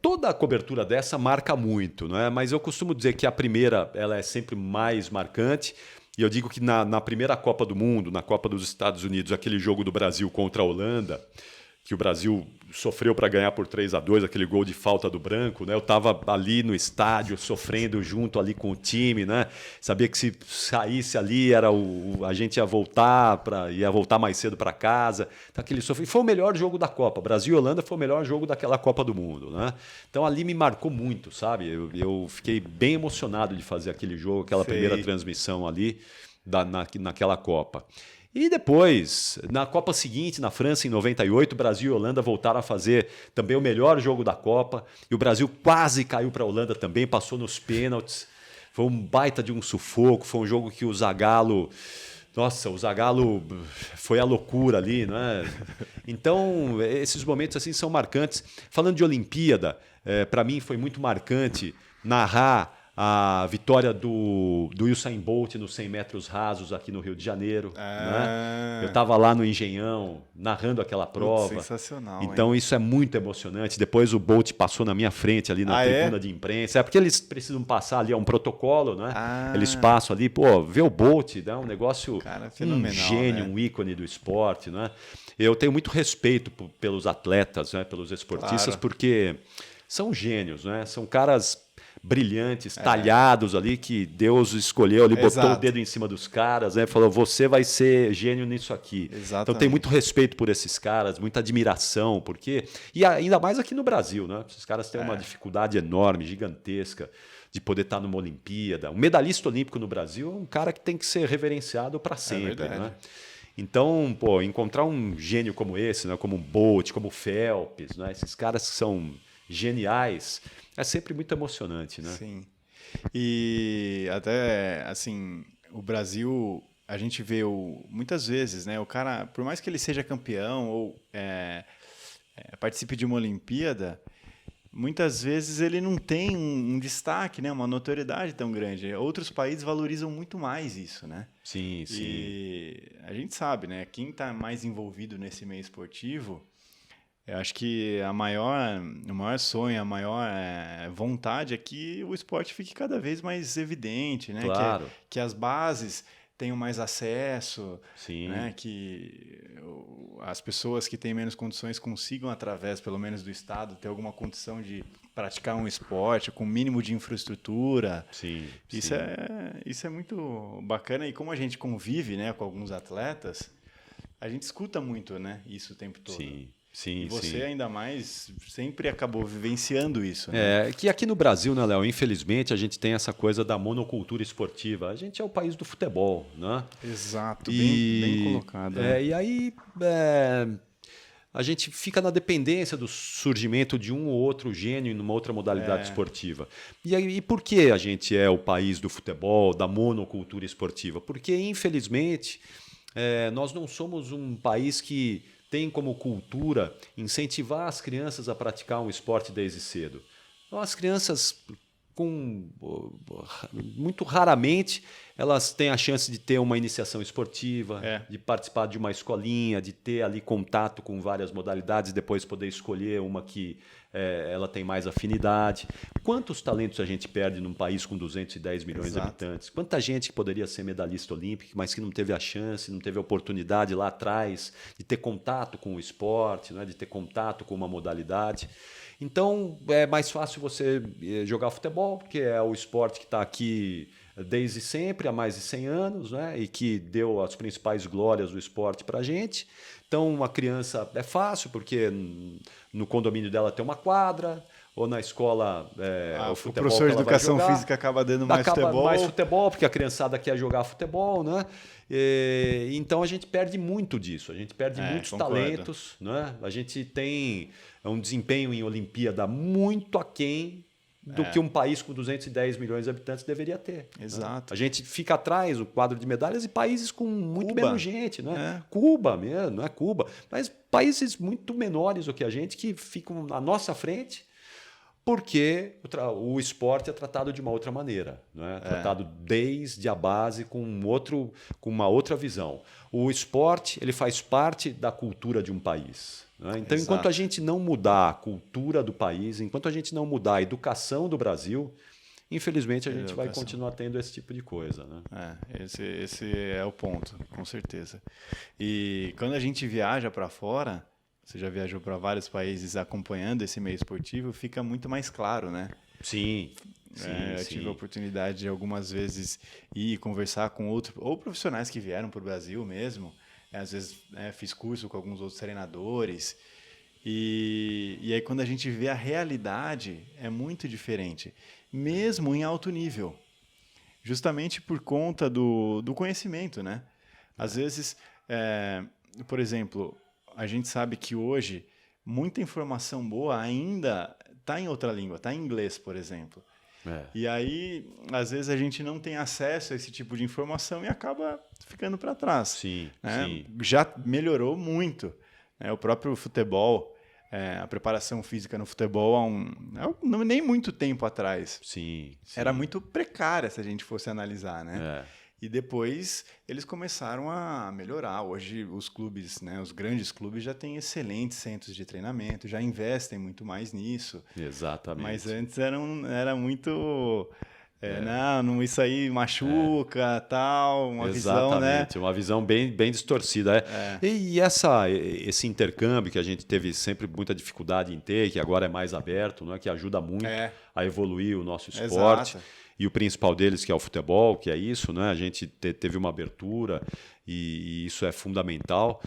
Toda a cobertura dessa marca muito, né? Mas eu costumo dizer que a primeira ela é sempre mais marcante. E eu digo que na primeira Copa do Mundo, na Copa dos Estados Unidos, aquele jogo do Brasil contra a Holanda, que o Brasil sofreu para ganhar por 3-2, aquele gol de falta do Branco, né? Eu estava ali no estádio, sofrendo junto ali com o time, né? Sabia que se saísse ali a gente ia voltar mais cedo para casa. Então, foi o melhor jogo da Copa. Brasil e Holanda foi o melhor jogo daquela Copa do Mundo, né? Então ali me marcou muito, sabe? Eu fiquei bem emocionado de fazer aquele jogo, aquela primeira transmissão ali naquela Copa. E depois, na Copa seguinte, na França, em 98, Brasil e Holanda voltaram a fazer também o melhor jogo da Copa. E o Brasil quase caiu para a Holanda também, passou nos pênaltis. Foi um baita de um sufoco, foi um jogo que o Zagallo... Nossa, o Zagallo foi a loucura ali, né? Então, esses momentos assim são marcantes. Falando de Olimpíada, para mim foi muito marcante narrar a vitória do Usain Bolt nos 100 metros rasos aqui no Rio de Janeiro. Né? Eu estava lá no Engenhão, narrando aquela prova. Sensacional. Então isso é muito emocionante. Depois o Bolt passou na minha frente ali na tribuna de imprensa. É porque eles precisam passar ali, é um protocolo, né? Eles passam ali, ver o Bolt, né? Um negócio, fenomenal, um gênio, né? um ícone do esporte. Né? Eu tenho muito respeito pelos atletas, né? Pelos esportistas, porque são gênios, né? São caras brilhantes, talhados ali, que Deus escolheu ali, botou o dedo em cima dos caras, né? Falou: você vai ser gênio nisso aqui. Exatamente. Então tem muito respeito por esses caras, muita admiração, e ainda mais aqui no Brasil, né? Esses caras têm uma dificuldade enorme, gigantesca, de poder estar numa Olimpíada. Um medalhista olímpico no Brasil é um cara que tem que ser reverenciado para sempre, né? Então, encontrar um gênio como esse, né? Como um Bolt, como o Phelps, né? Esses caras que são geniais, é sempre muito emocionante, né? Sim. E até, assim, o Brasil a gente vê muitas vezes, né, o cara, por mais que ele seja campeão ou participe de uma Olimpíada, muitas vezes ele não tem um destaque, né, uma notoriedade tão grande. Outros países valorizam muito mais isso, né? Sim, sim. E a gente sabe, né, quem está mais envolvido nesse meio esportivo, eu acho que o maior sonho, a maior vontade é que o esporte fique cada vez mais evidente, né? Claro. Que as bases tenham mais acesso, Sim. né? Que as pessoas que têm menos condições consigam, através, pelo menos, do Estado, ter alguma condição de praticar um esporte com o mínimo de infraestrutura. Sim. Isso é muito bacana. E como a gente convive, né, com alguns atletas, a gente escuta muito, né, isso o tempo todo. Sim. Sim, e você sim. ainda mais sempre acabou vivenciando isso, né? Que aqui no Brasil, né, Léo, infelizmente a gente tem essa coisa da monocultura esportiva. A gente é o país do futebol, né? Exato, bem colocado. E aí a gente fica na dependência do surgimento de um ou outro gênio numa outra modalidade esportiva. E por que a gente é o país do futebol, da monocultura esportiva? Porque, infelizmente, nós não somos um país que tem como cultura incentivar as crianças a praticar um esporte desde cedo. Então, as crianças, muito raramente, elas têm a chance de ter uma iniciação esportiva, de participar de uma escolinha, de ter ali contato com várias modalidades, depois poder escolher uma que ela tem mais afinidade. Quantos talentos a gente perde num país com 210 milhões de habitantes? Quanta gente que poderia ser medalhista olímpico, mas que não teve a chance, não teve a oportunidade lá atrás de ter contato com o esporte, né? De ter contato com uma modalidade. Então, é mais fácil você jogar futebol, porque é o esporte que está aqui desde sempre, há mais de 100 anos, né? E que deu as principais glórias do esporte para a gente. Então, uma criança é fácil, porque no condomínio dela tem uma quadra, ou na escola o futebol. O professor de educação física acaba dando mais futebol. Mais futebol, porque a criançada quer jogar futebol, né? Então a gente perde muito disso, a gente perde muitos talentos, né? A gente tem um desempenho em Olimpíada muito aquém do que um país com 210 milhões de habitantes deveria ter. Exato. Né? A gente fica atrás do quadro de medalhas e países com muito menos gente. Né? Cuba mesmo, não é Cuba, mas países muito menores do que a gente que ficam à nossa frente porque o esporte é tratado de uma outra maneira. Né? Tratado desde a base com uma outra visão. O esporte ele faz parte da cultura de um país. Né? Então, enquanto a gente não mudar a cultura do país, enquanto a gente não mudar a educação do Brasil, infelizmente a gente vai continuar tendo esse tipo de coisa. Né? Esse é o ponto, com certeza. E quando a gente viaja para fora, você já viajou para vários países acompanhando esse meio esportivo, fica muito mais claro, né? Sim. Eu tive a oportunidade de algumas vezes ir conversar com ou profissionais que vieram para o Brasil mesmo. Às vezes fiz curso com alguns outros treinadores. E aí quando a gente vê a realidade, é muito diferente. Mesmo em alto nível. Justamente por conta do conhecimento, né? Às vezes, por exemplo, a gente sabe que hoje muita informação boa ainda está em outra língua, está em inglês, por exemplo. E aí, às vezes, a gente não tem acesso a esse tipo de informação e acaba ficando para trás. Sim, né? sim. Já melhorou muito. Né? O próprio futebol, a preparação física no futebol, nem muito tempo atrás, era muito precária se a gente fosse analisar, né? E depois eles começaram a melhorar. Hoje os clubes, né, os grandes clubes já têm excelentes centros de treinamento, já investem muito mais nisso. Exatamente. Mas antes era muito... Não, isso aí machuca, tal, uma visão, né? Uma visão bem distorcida. E esse intercâmbio que a gente teve sempre muita dificuldade em ter, que agora é mais aberto, né? Que ajuda muito a evoluir o nosso esporte. Exato. E o principal deles, que é o futebol, que é isso, né? A gente teve uma abertura e isso é fundamental.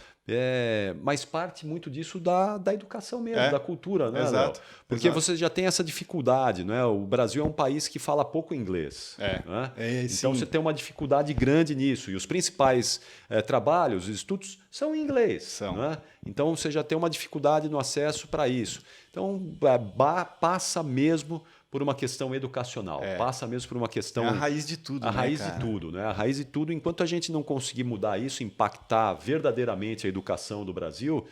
Mas parte muito disso da educação mesmo, da cultura, né, Exato. Léo? Porque você já tem essa dificuldade, né? O Brasil é um país que fala pouco inglês. Né? Então você tem uma dificuldade grande nisso. E os principais trabalhos, estudos, são em inglês. Né? Então você já tem uma dificuldade no acesso para isso. Então passa mesmo por uma questão educacional, passa mesmo por uma questão... É a raiz de tudo, a raiz de tudo, né? A raiz de tudo, enquanto a gente não conseguir mudar isso, impactar verdadeiramente a educação do Brasil,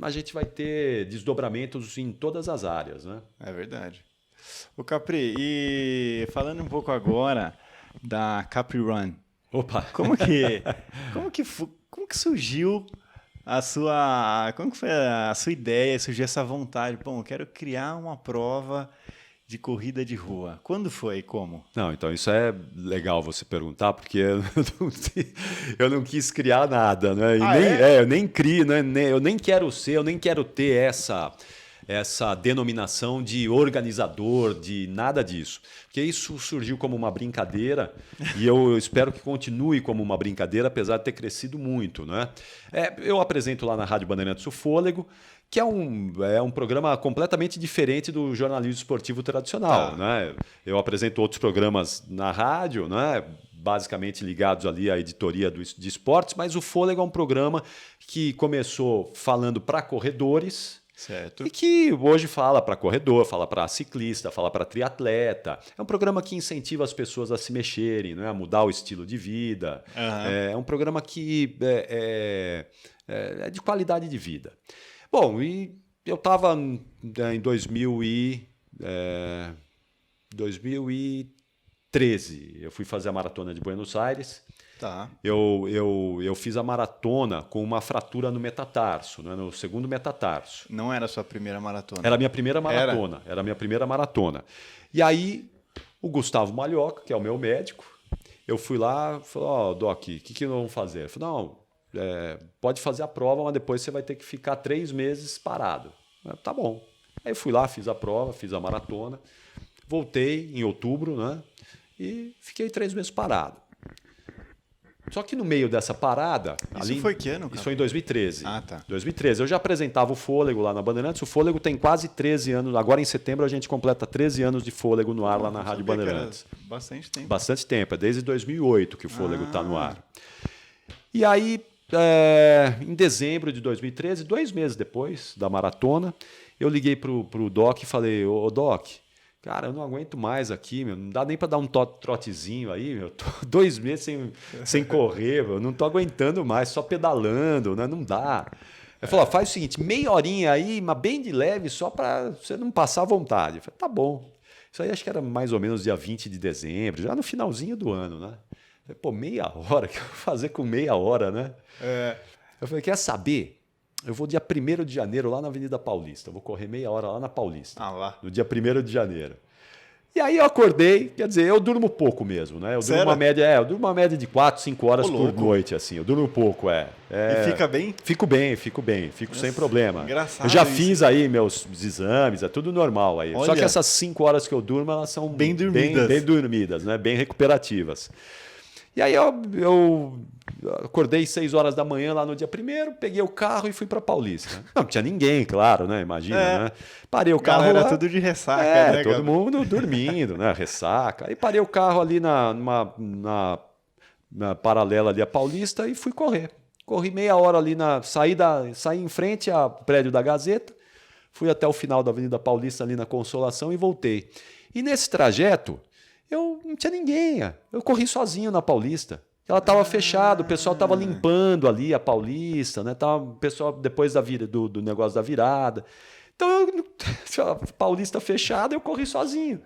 a gente vai ter desdobramentos em todas as áreas, né? É verdade. O Capri, e falando um pouco agora da Capri Run, Opa! como que surgiu como que foi a sua ideia, surgiu essa vontade? Bom, eu quero criar uma prova de corrida de rua. Quando foi e como? Não, então isso é legal você perguntar, porque eu não quis criar nada, né? Eu nem crio, né? Eu nem quero ter essa denominação de organizador, de nada disso. Porque isso surgiu como uma brincadeira e eu espero que continue como uma brincadeira, apesar de ter crescido muito, né? Eu apresento lá na Rádio Bandeirantes o Fôlego, que é um programa completamente diferente do jornalismo esportivo tradicional, né? Eu apresento outros programas na rádio, né? Basicamente ligados ali à editoria de esportes, mas o Fôlego é um programa que começou falando para corredores, certo. e que hoje fala para corredor, fala para ciclista, fala para triatleta. É um programa que incentiva as pessoas a se mexerem, né? A mudar o estilo de vida. Uhum. É um programa que é de qualidade de vida. Bom, e eu estava em 2013, eu fui fazer a maratona de Buenos Aires. Tá. Eu fiz a maratona com uma fratura no metatarso, né, no segundo metatarso. Não era a sua primeira maratona? Era a minha primeira maratona. Era a minha primeira maratona. E aí, o Gustavo Malhoca, que é o meu médico, eu fui lá e falei, Doc, o que nós vamos fazer? Ele falou, não, pode fazer a prova, mas depois você vai ter que ficar 3 meses parado. Tá bom. Aí eu fui lá, fiz a prova, fiz a maratona, voltei em outubro, né? E fiquei 3 meses parado. Só que no meio dessa parada... Isso foi que ano, cara? Isso foi em 2013. Ah, tá. 2013. Eu já apresentava o Fôlego lá na Bandeirantes. O Fôlego tem quase 13 anos. Agora em setembro a gente completa 13 anos de Fôlego no ar lá na Rádio Bandeirantes. Bastante tempo. Bastante tempo. É desde 2008 que o Fôlego está no ar. E aí, em dezembro de 2013, 2 meses depois da maratona, eu liguei pro Doc e falei, ô Doc, cara, eu não aguento mais aqui, meu. Não dá nem para dar um trotezinho aí, meu. Tô 2 meses sem correr, meu. Não tô aguentando mais, só pedalando, né? Não dá. Ele falou, faz o seguinte, meia horinha aí, mas bem de leve, só para você não passar à vontade. Eu falei, tá bom. Isso aí acho que era mais ou menos dia 20 de dezembro, já no finalzinho do ano, né? Eu falei, pô, meia hora? O que eu vou fazer com meia hora, né? Eu falei, quer saber? Eu vou dia 1º de janeiro lá na Avenida Paulista. Eu vou correr meia hora lá na Paulista. Lá. No dia 1º de janeiro. E aí eu acordei, quer dizer, eu durmo pouco mesmo, né? Eu durmo uma média de 4, 5 horas por noite, assim. Eu durmo pouco, E fica bem? Fico bem, fico sem problema. Engraçado. Eu já fiz aí meus exames, é tudo normal aí. Olha. Só que essas 5 horas que eu durmo, elas são bem dormidas. Bem dormidas, né? Bem recuperativas. E aí eu acordei 6 horas da manhã lá no dia 1º, peguei o carro e fui para Paulista. Não tinha ninguém, claro, né? Imagina, né? Parei o carro lá. Era tudo de ressaca, né? Todo mundo dormindo, né? Ressaca. Aí parei o carro ali na paralela ali a Paulista e fui correr. Corri meia hora ali, saí em frente ao prédio da Gazeta, fui até o final da Avenida Paulista ali na Consolação e voltei. E nesse trajeto, eu não tinha ninguém. Eu corri sozinho na Paulista. Ela estava fechada, o pessoal estava limpando ali a Paulista, né? Tava o pessoal depois do negócio da virada. Então, a Paulista fechada, eu corri sozinho.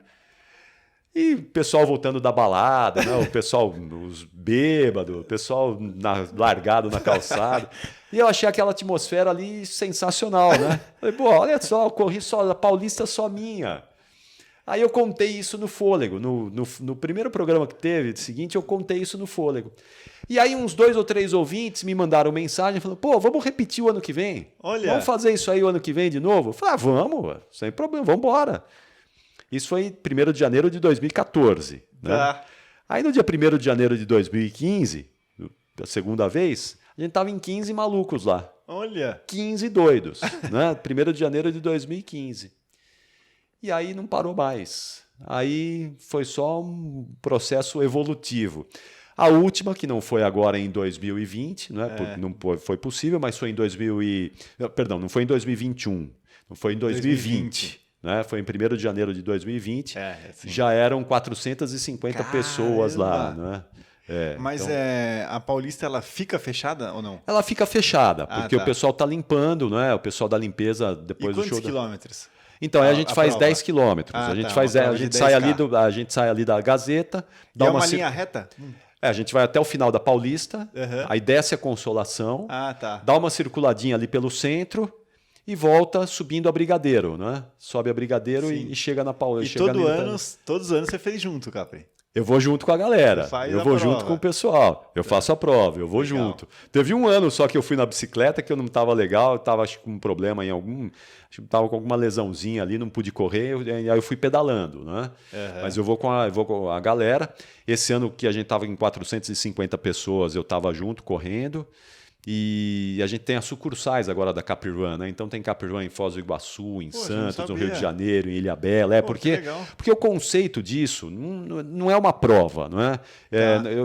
E o pessoal voltando da balada, né? O pessoal, os bêbados, o pessoal largado na calçada. E eu achei aquela atmosfera ali sensacional, né? Falei, pô, olha só, eu corri só, a Paulista só minha. Aí eu contei isso no Fôlego. No primeiro programa que teve, seguinte, eu contei isso no Fôlego. E aí uns 2 ou 3 ouvintes me mandaram mensagem falando, pô, vamos repetir o ano que vem? Olha. Vamos fazer isso aí o ano que vem de novo? Eu falei, vamos, sem problema, vamos embora. Isso foi 1º de janeiro de 2014. Né? Tá. Aí no dia 1º de janeiro de 2015, a segunda vez, a gente tava em 15 malucos lá. Olha. 15 doidos. Né? 1º de janeiro de 2015. E aí não parou mais. Aí foi só um processo evolutivo. A última, que não foi agora em 2020, né? Não foi possível, mas foi em não foi em 2021, não foi em 2020. né? Foi em 1º de janeiro de 2020. Assim. Já eram 450 pessoas lá, né? Mas então, a Paulista, ela fica fechada ou não? ela fica fechada, porque tá. o pessoal está limpando, né? O pessoal da limpeza depois do show. Quantos quilômetros? Então, aí a gente faz prova? 10 quilômetros. A gente sai ali da Gazeta. Dá uma linha reta? A gente vai até o final da Paulista, aí desce a Consolação, dá uma circuladinha ali pelo centro e volta subindo a Brigadeiro, né? Sobe a Brigadeiro e chega na Paulista. E todos os anos você fez junto, Capri? Eu vou junto com a galera, eu vou junto com o pessoal, eu faço a prova, eu vou junto. Teve um ano só que eu fui na bicicleta que eu não estava legal, eu estava com um problema acho que estava com alguma lesãozinha ali, não pude correr, aí eu fui pedalando, né? Mas eu vou com a galera. Esse ano que a gente estava em 450 pessoas, eu estava junto, correndo. E a gente tem as sucursais agora da Capirun, né? Então tem Capirun em Foz do Iguaçu, em Santos, no Rio de Janeiro, em Ilhabela. Porque o conceito disso não é uma prova, não é?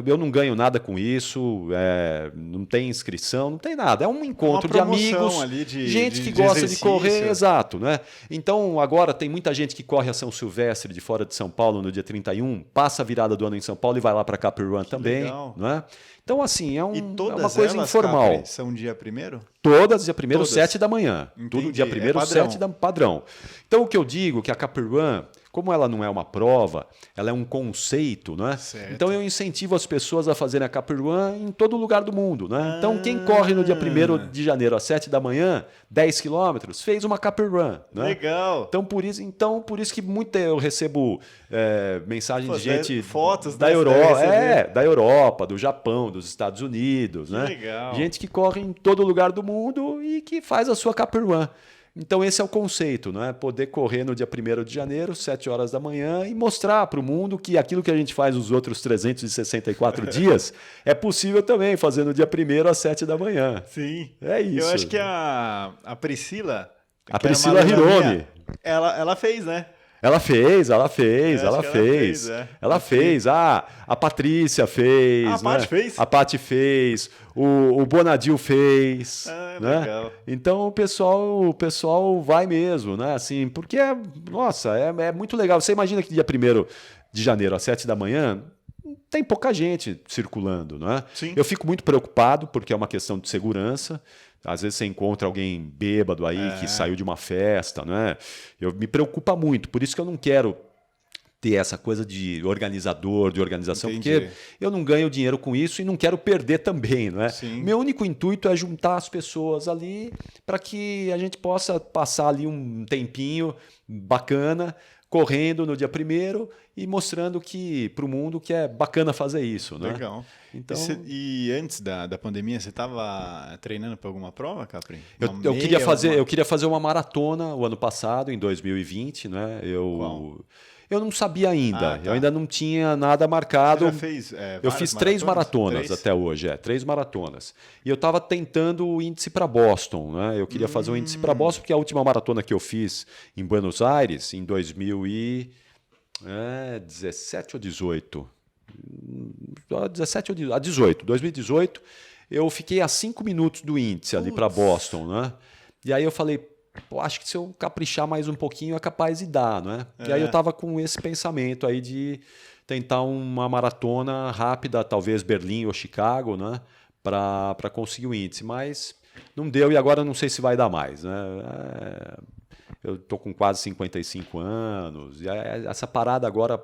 Eu não ganho nada com isso, não tem inscrição, não tem nada. É um encontro de amigos, ali gente que gosta de correr, exato, né? Então agora tem muita gente que corre a São Silvestre de fora de São Paulo no dia 31, passa a virada do ano em São Paulo e vai lá para Capirun também, não é? Então, assim, é uma coisa informal. Capri, são dia 1º? Todas, dia 1º, 7 da manhã. Entendi. Tudo dia 1º, 7 da padrão. Então, o que eu digo é que a Capirun, como ela não é uma prova, ela é um conceito, né? Certo. Então eu incentivo as pessoas a fazerem a Capirun em todo lugar do mundo, né? Então quem corre no dia 1º de janeiro às 7 da manhã, 10 quilômetros, fez uma Capirun, né? Legal. Então por isso que muito eu recebo mensagem de gente fotos da Europa, da Europa, do Japão, dos Estados Unidos, que né? Legal. Gente que corre em todo lugar do mundo e que faz a sua Capirun. Então esse é o conceito, né? Poder correr no dia 1º de janeiro, 7 horas da manhã e mostrar para o mundo que aquilo que a gente faz nos outros 364 dias é possível também fazer no dia 1º às 7 da manhã. Sim. É isso. Eu acho que a Priscila... A Priscila Hironi. Ela fez, né? Ela fez. A Patrícia fez. A Paty fez? A Paty fez. O Bonadil fez. Né? Legal. Então o pessoal vai mesmo, né? Assim, porque é muito legal. Você imagina que dia 1º de janeiro às 7 da manhã tem pouca gente circulando, né? Sim. Eu fico muito preocupado porque é uma questão de segurança. Às vezes você encontra alguém bêbado aí que saiu de uma festa, né? Me preocupa muito, por isso que eu não quero ter essa coisa de organização, Entendi. porque eu não ganho dinheiro com isso e não quero perder também, não é? Sim. Meu único intuito é juntar as pessoas ali para que a gente possa passar ali um tempinho bacana, correndo no dia 1º e mostrando para o mundo que é bacana fazer isso, né? Legal. Então, e antes da pandemia, você estava treinando para alguma prova, Capri? eu queria fazer uma maratona o ano passado, em 2020, né? Eu não sabia ainda, eu ainda não tinha nada marcado. Você já fez eu fiz 3 maratonas até hoje, 3 maratonas. E eu estava tentando o índice para Boston, né? Eu queria fazer o índice para Boston, porque a última maratona que eu fiz em Buenos Aires, em 2017 ou 18. 2018, eu fiquei a 5 minutos do índice ali para Boston, né? E aí eu falei, acho que se eu caprichar mais um pouquinho é capaz de dar, né? E aí eu tava com esse pensamento aí de tentar uma maratona rápida, talvez Berlim ou Chicago, né? Para conseguir o índice, mas não deu e agora não sei se vai dar mais, né? Eu tô com quase 55 anos e essa parada agora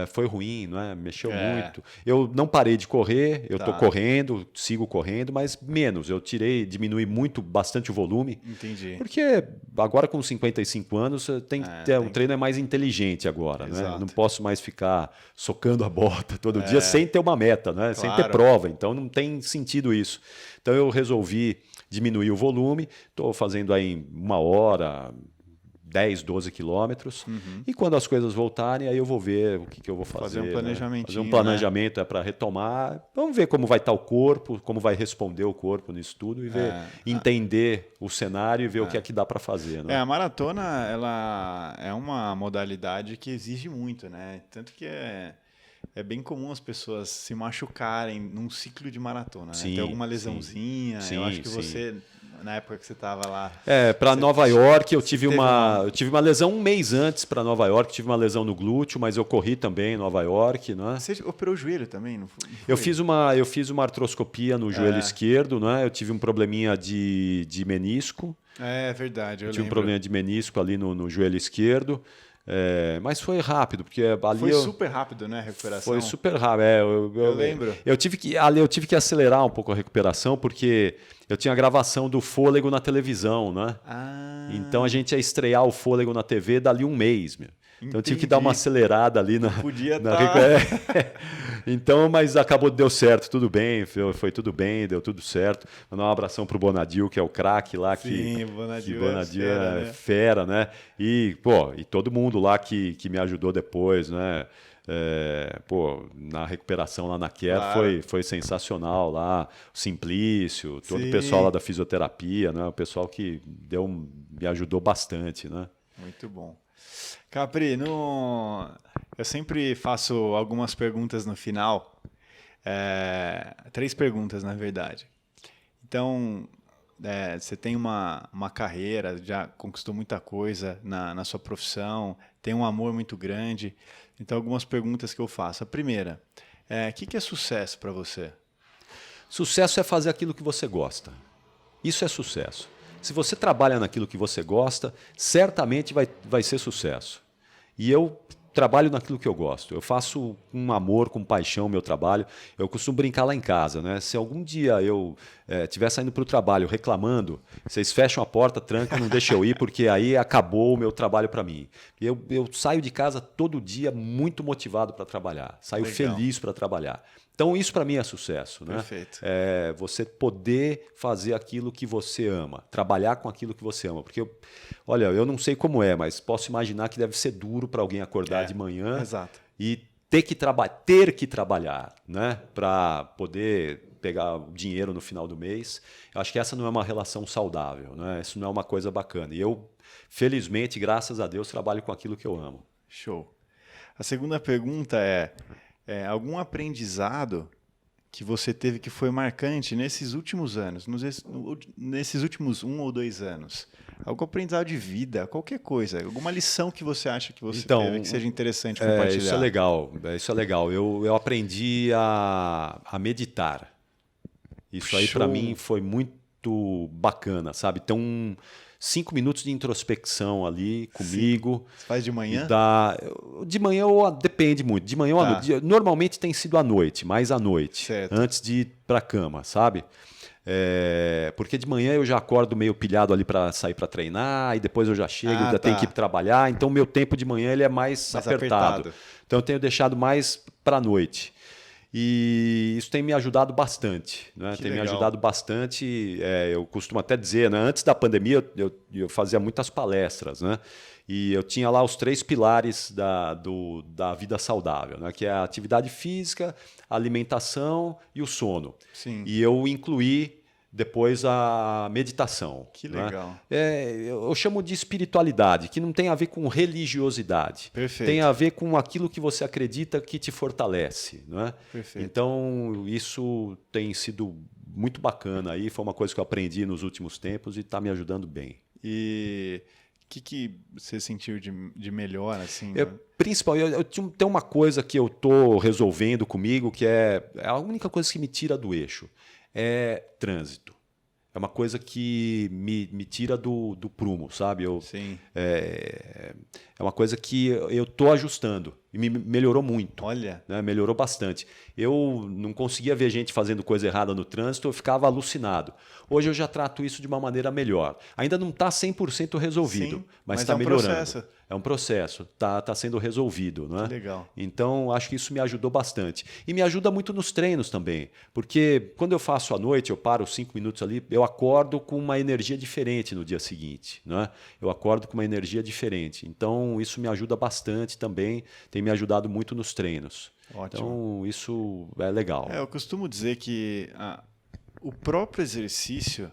foi ruim, né? Mexeu muito. Eu não parei de correr, eu tô correndo, sigo correndo, mas menos. Eu diminui bastante o volume. Entendi. Porque agora com 55 anos, tem que ter, o treino é mais inteligente agora, né? Eu não posso mais ficar socando a bota todo dia sem ter uma meta, né? Sem ter prova. Então não tem sentido isso. Então eu resolvi diminuir o volume, estou fazendo aí 1 hora, 10, 12 quilômetros. E quando as coisas voltarem, aí eu vou ver o que eu vou fazer. Fazer um planejamento. Fazer um planejamento para retomar. Vamos ver como vai estar o corpo, como vai responder o corpo nisso tudo e ver, entender o cenário e ver o que é que dá para fazer. Né? A maratona ela é uma modalidade que exige muito, né? Tanto que é bem comum as pessoas se machucarem num ciclo de maratona. Né? Tem alguma lesãozinha. Eu acho que você na época que você estava lá? Para Nova York eu tive teve eu tive uma lesão um mês antes para Nova York, tive uma lesão no glúteo, mas eu corri também em Nova York, né? Você operou o joelho também, não foi? Eu fiz uma artroscopia no joelho esquerdo, né? Eu tive um probleminha de menisco. É verdade, eu tive um lembro. problema de menisco ali no joelho esquerdo. Mas foi rápido, porque ali foi super rápido, né, a recuperação? Foi super rápido. Eu lembro. Eu tive que acelerar um pouco a recuperação, porque eu tinha gravação do Fôlego na televisão, né? Então a gente ia estrear o Fôlego na TV dali um mês, meu. Então eu tive que dar uma acelerada ali na. Podia Então, mas deu certo, tudo bem, foi tudo bem, deu tudo certo. Mandar um abração pro Bonadil, que é o craque lá. Sim, o Bonadil é fera, né? E todo mundo lá que me ajudou depois, né? Na recuperação lá na Care, claro. foi sensacional lá, o Simplício, todo o pessoal lá da fisioterapia, né? O pessoal que me ajudou bastante, né? Muito bom. Capri, eu sempre faço algumas perguntas no final, 3 perguntas na verdade. Então, você tem uma carreira, já conquistou muita coisa na sua profissão, tem um amor muito grande. Então, algumas perguntas que eu faço. A primeira, o que é sucesso para você? Sucesso é fazer aquilo que você gosta. Isso é sucesso. Se você trabalha naquilo que você gosta, certamente vai ser sucesso. E eu trabalho naquilo que eu gosto. Eu faço com amor, com paixão o meu trabalho. Eu costumo brincar lá em casa, né? Se algum dia eu estiver saindo para o trabalho reclamando, vocês fecham a porta, trancam, não deixam eu ir, porque aí acabou o meu trabalho para mim. Eu saio de casa todo dia muito motivado para trabalhar. Saio feliz para trabalhar. Então, isso para mim é sucesso, né? Perfeito. Você poder fazer aquilo que você ama, trabalhar com aquilo que você ama. Porque, olha, eu não sei como mas posso imaginar que deve ser duro para alguém acordar de manhã e ter que trabalhar, né? Para poder pegar o dinheiro no final do mês. Eu acho que essa não é uma relação saudável, né? Isso não é uma coisa bacana. E eu, felizmente, graças a Deus, trabalho com aquilo que eu amo. Show. A segunda pergunta algum aprendizado que você teve que foi marcante nesses últimos anos, nesses últimos 1 ou 2 anos? Algum aprendizado de vida, qualquer coisa, alguma lição que você acha que você teve que seja interessante compartilhar? Isso é legal. Eu aprendi a meditar. Isso aí para mim foi muito bacana, sabe? Então, 5 minutos de introspecção ali comigo. Você faz de manhã? De manhã depende muito. De manhã ou à noite. Normalmente tem sido à noite, mais à noite. Certo. Antes de ir para a cama, sabe? Porque de manhã eu já acordo meio pilhado ali para sair para treinar, e depois eu já chego, já tenho que ir trabalhar. Então, meu tempo de manhã ele é mais apertado. Então, eu tenho deixado mais para a noite. E isso tem me ajudado bastante, né? Tem me ajudado bastante. Eu costumo até dizer, né? Antes da pandemia eu fazia muitas palestras, né? E eu tinha lá os 3 pilares da vida saudável, né? Que é a atividade física, a alimentação e o sono. Sim. E eu incluí depois a meditação. Que legal. Eu chamo de espiritualidade, que não tem a ver com religiosidade. Perfeito. Tem a ver com aquilo que você acredita que te fortalece. Não é? Perfeito. Então, isso tem sido muito bacana. Aí foi uma coisa que eu aprendi nos últimos tempos e está me ajudando bem. E o que você sentiu de melhor? Assim, Principalmente, tem uma coisa que eu estou resolvendo comigo, que é a única coisa que me tira do eixo. É trânsito. É uma coisa que me tira do prumo, sabe? Sim. É uma coisa que eu estou ajustando. E me melhorou muito. Olha. Né? Melhorou bastante. Eu não conseguia ver gente fazendo coisa errada no trânsito, eu ficava alucinado. Hoje eu já trato isso de uma maneira melhor. Ainda não está 100% resolvido, sim, mas está melhorando. Processo. É um processo, tá sendo resolvido. Né? Que legal. Então, acho que isso me ajudou bastante. E me ajuda muito nos treinos também. Porque quando eu faço à noite, eu paro 5 minutos ali, eu acordo com uma energia diferente no dia seguinte. Né? Eu acordo com uma energia diferente. Então, isso me ajuda bastante também. Tem me ajudado muito nos treinos. Ótimo. Então, isso é legal. Eu costumo dizer que o próprio exercício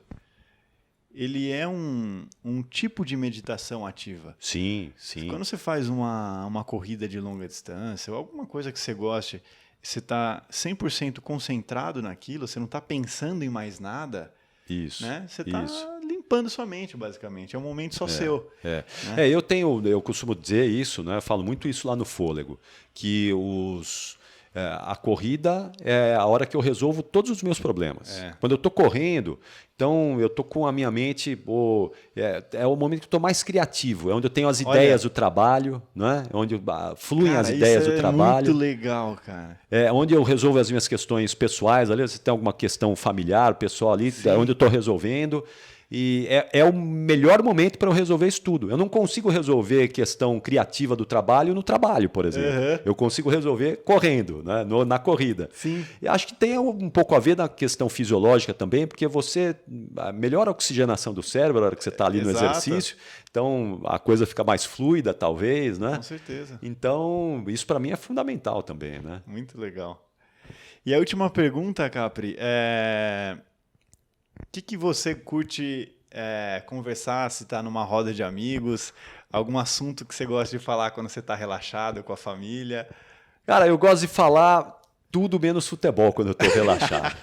ele é um tipo de meditação ativa. Sim, sim. Quando você faz uma corrida de longa distância ou alguma coisa que você goste, você está 100% concentrado naquilo, você não está pensando em mais nada. Isso. Né? Você está ocupando sua mente, basicamente. É um momento só seu. É. Né? Eu costumo dizer isso, né? Eu falo muito isso lá no Fôlego, que a corrida é a hora que eu resolvo todos os meus problemas. Quando eu estou correndo, então eu estou com a minha mente, é o momento que eu estou mais criativo, é onde eu tenho as ideias do trabalho, né? Onde fluem as ideias do trabalho. Muito legal, cara. É onde eu resolvo as minhas questões pessoais, ali, se tem alguma questão familiar, pessoal ali, é onde eu estou resolvendo. E é o melhor momento para eu resolver isso tudo. Eu não consigo resolver questão criativa do trabalho no trabalho, por exemplo. Eu consigo resolver correndo, né? Na corrida. Sim. E acho que tem um pouco a ver na questão fisiológica também, porque você melhora a oxigenação do cérebro na hora que você está ali no exercício. Então a coisa fica mais fluida, talvez, né? Com certeza. Então isso para mim é fundamental também, né? Muito legal. E a última pergunta, Capri, o que você curte conversar, se está numa roda de amigos, algum assunto que você gosta de falar quando você está relaxado com a família? Cara, eu gosto de falar tudo menos futebol quando eu estou relaxado.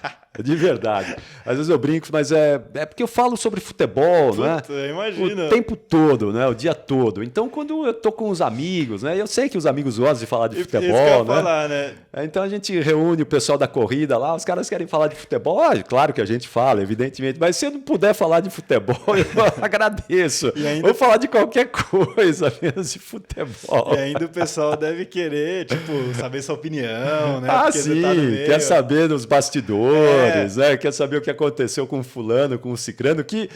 De verdade. Às vezes eu brinco, mas é porque eu falo sobre futebol, né? Imagina. O tempo todo, né? O dia todo. Então, quando eu tô com os amigos, né? Eu sei que os amigos gostam de falar de futebol, isso que eu ia né? falar, né? Então a gente reúne o pessoal da corrida lá, os caras querem falar de futebol. Claro que a gente fala, evidentemente, mas se eu não puder falar de futebol, eu agradeço. Vou falar de qualquer coisa, menos de futebol. E ainda o pessoal deve querer, tipo, saber sua opinião, né? Porque sim, tá quer saber dos bastidores. Né? Quer saber o que aconteceu com o fulano, com o cicrano, que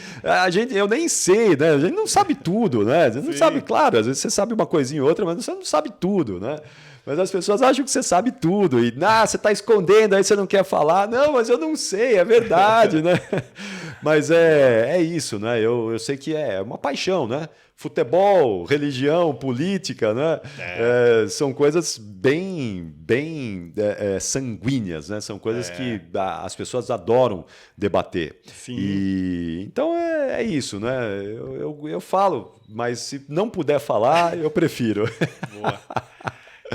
eu nem sei, né? A gente não sabe tudo, né? A gente não sabe, claro, às vezes você sabe uma coisinha ou outra, mas você não sabe tudo, né? Mas as pessoas acham que você sabe tudo e você está escondendo, aí você não quer falar. Não, mas eu não sei, é verdade, né? Mas é isso, né? Eu sei que é uma paixão, né? Futebol, religião, política, né? São coisas bem sanguíneas, né? São coisas que as pessoas adoram debater. Sim. Então é isso, né? Eu falo, mas se não puder falar, eu prefiro. Boa.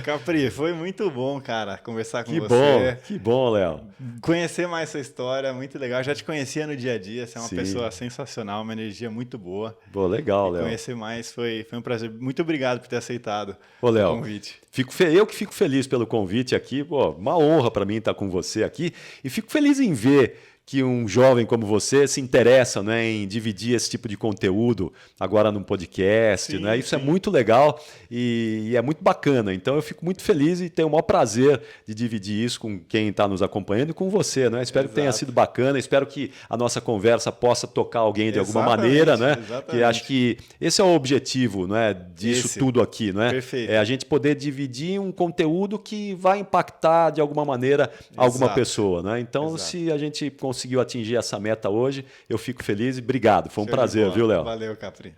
Capri, foi muito bom, cara, conversar com você. Que bom, Léo. Conhecer mais sua história, muito legal. Já te conhecia no dia a dia, você é uma pessoa sensacional, uma energia muito boa. Pô, legal, Léo. Conhecer mais foi um prazer. Muito obrigado por ter aceitado o convite. Eu que fico feliz pelo convite aqui. Pô, uma honra para mim estar com você aqui. E fico feliz em ver que um jovem como você se interessa, né, em dividir esse tipo de conteúdo agora num podcast. Né? Isso é muito legal e é muito bacana. Então eu fico muito feliz e tenho o maior prazer de dividir isso com quem está nos acompanhando e com você. Né? Espero que tenha sido bacana, espero que a nossa conversa possa tocar alguém de alguma maneira. Né? Que acho que esse é o objetivo, né, disso tudo aqui. Né? Perfeito. É a gente poder dividir um conteúdo que vai impactar de alguma maneira alguma pessoa. Né? Então, se a gente conseguiu atingir essa meta hoje, eu fico feliz e obrigado. Foi um prazer, viu, Léo? Valeu, Capri.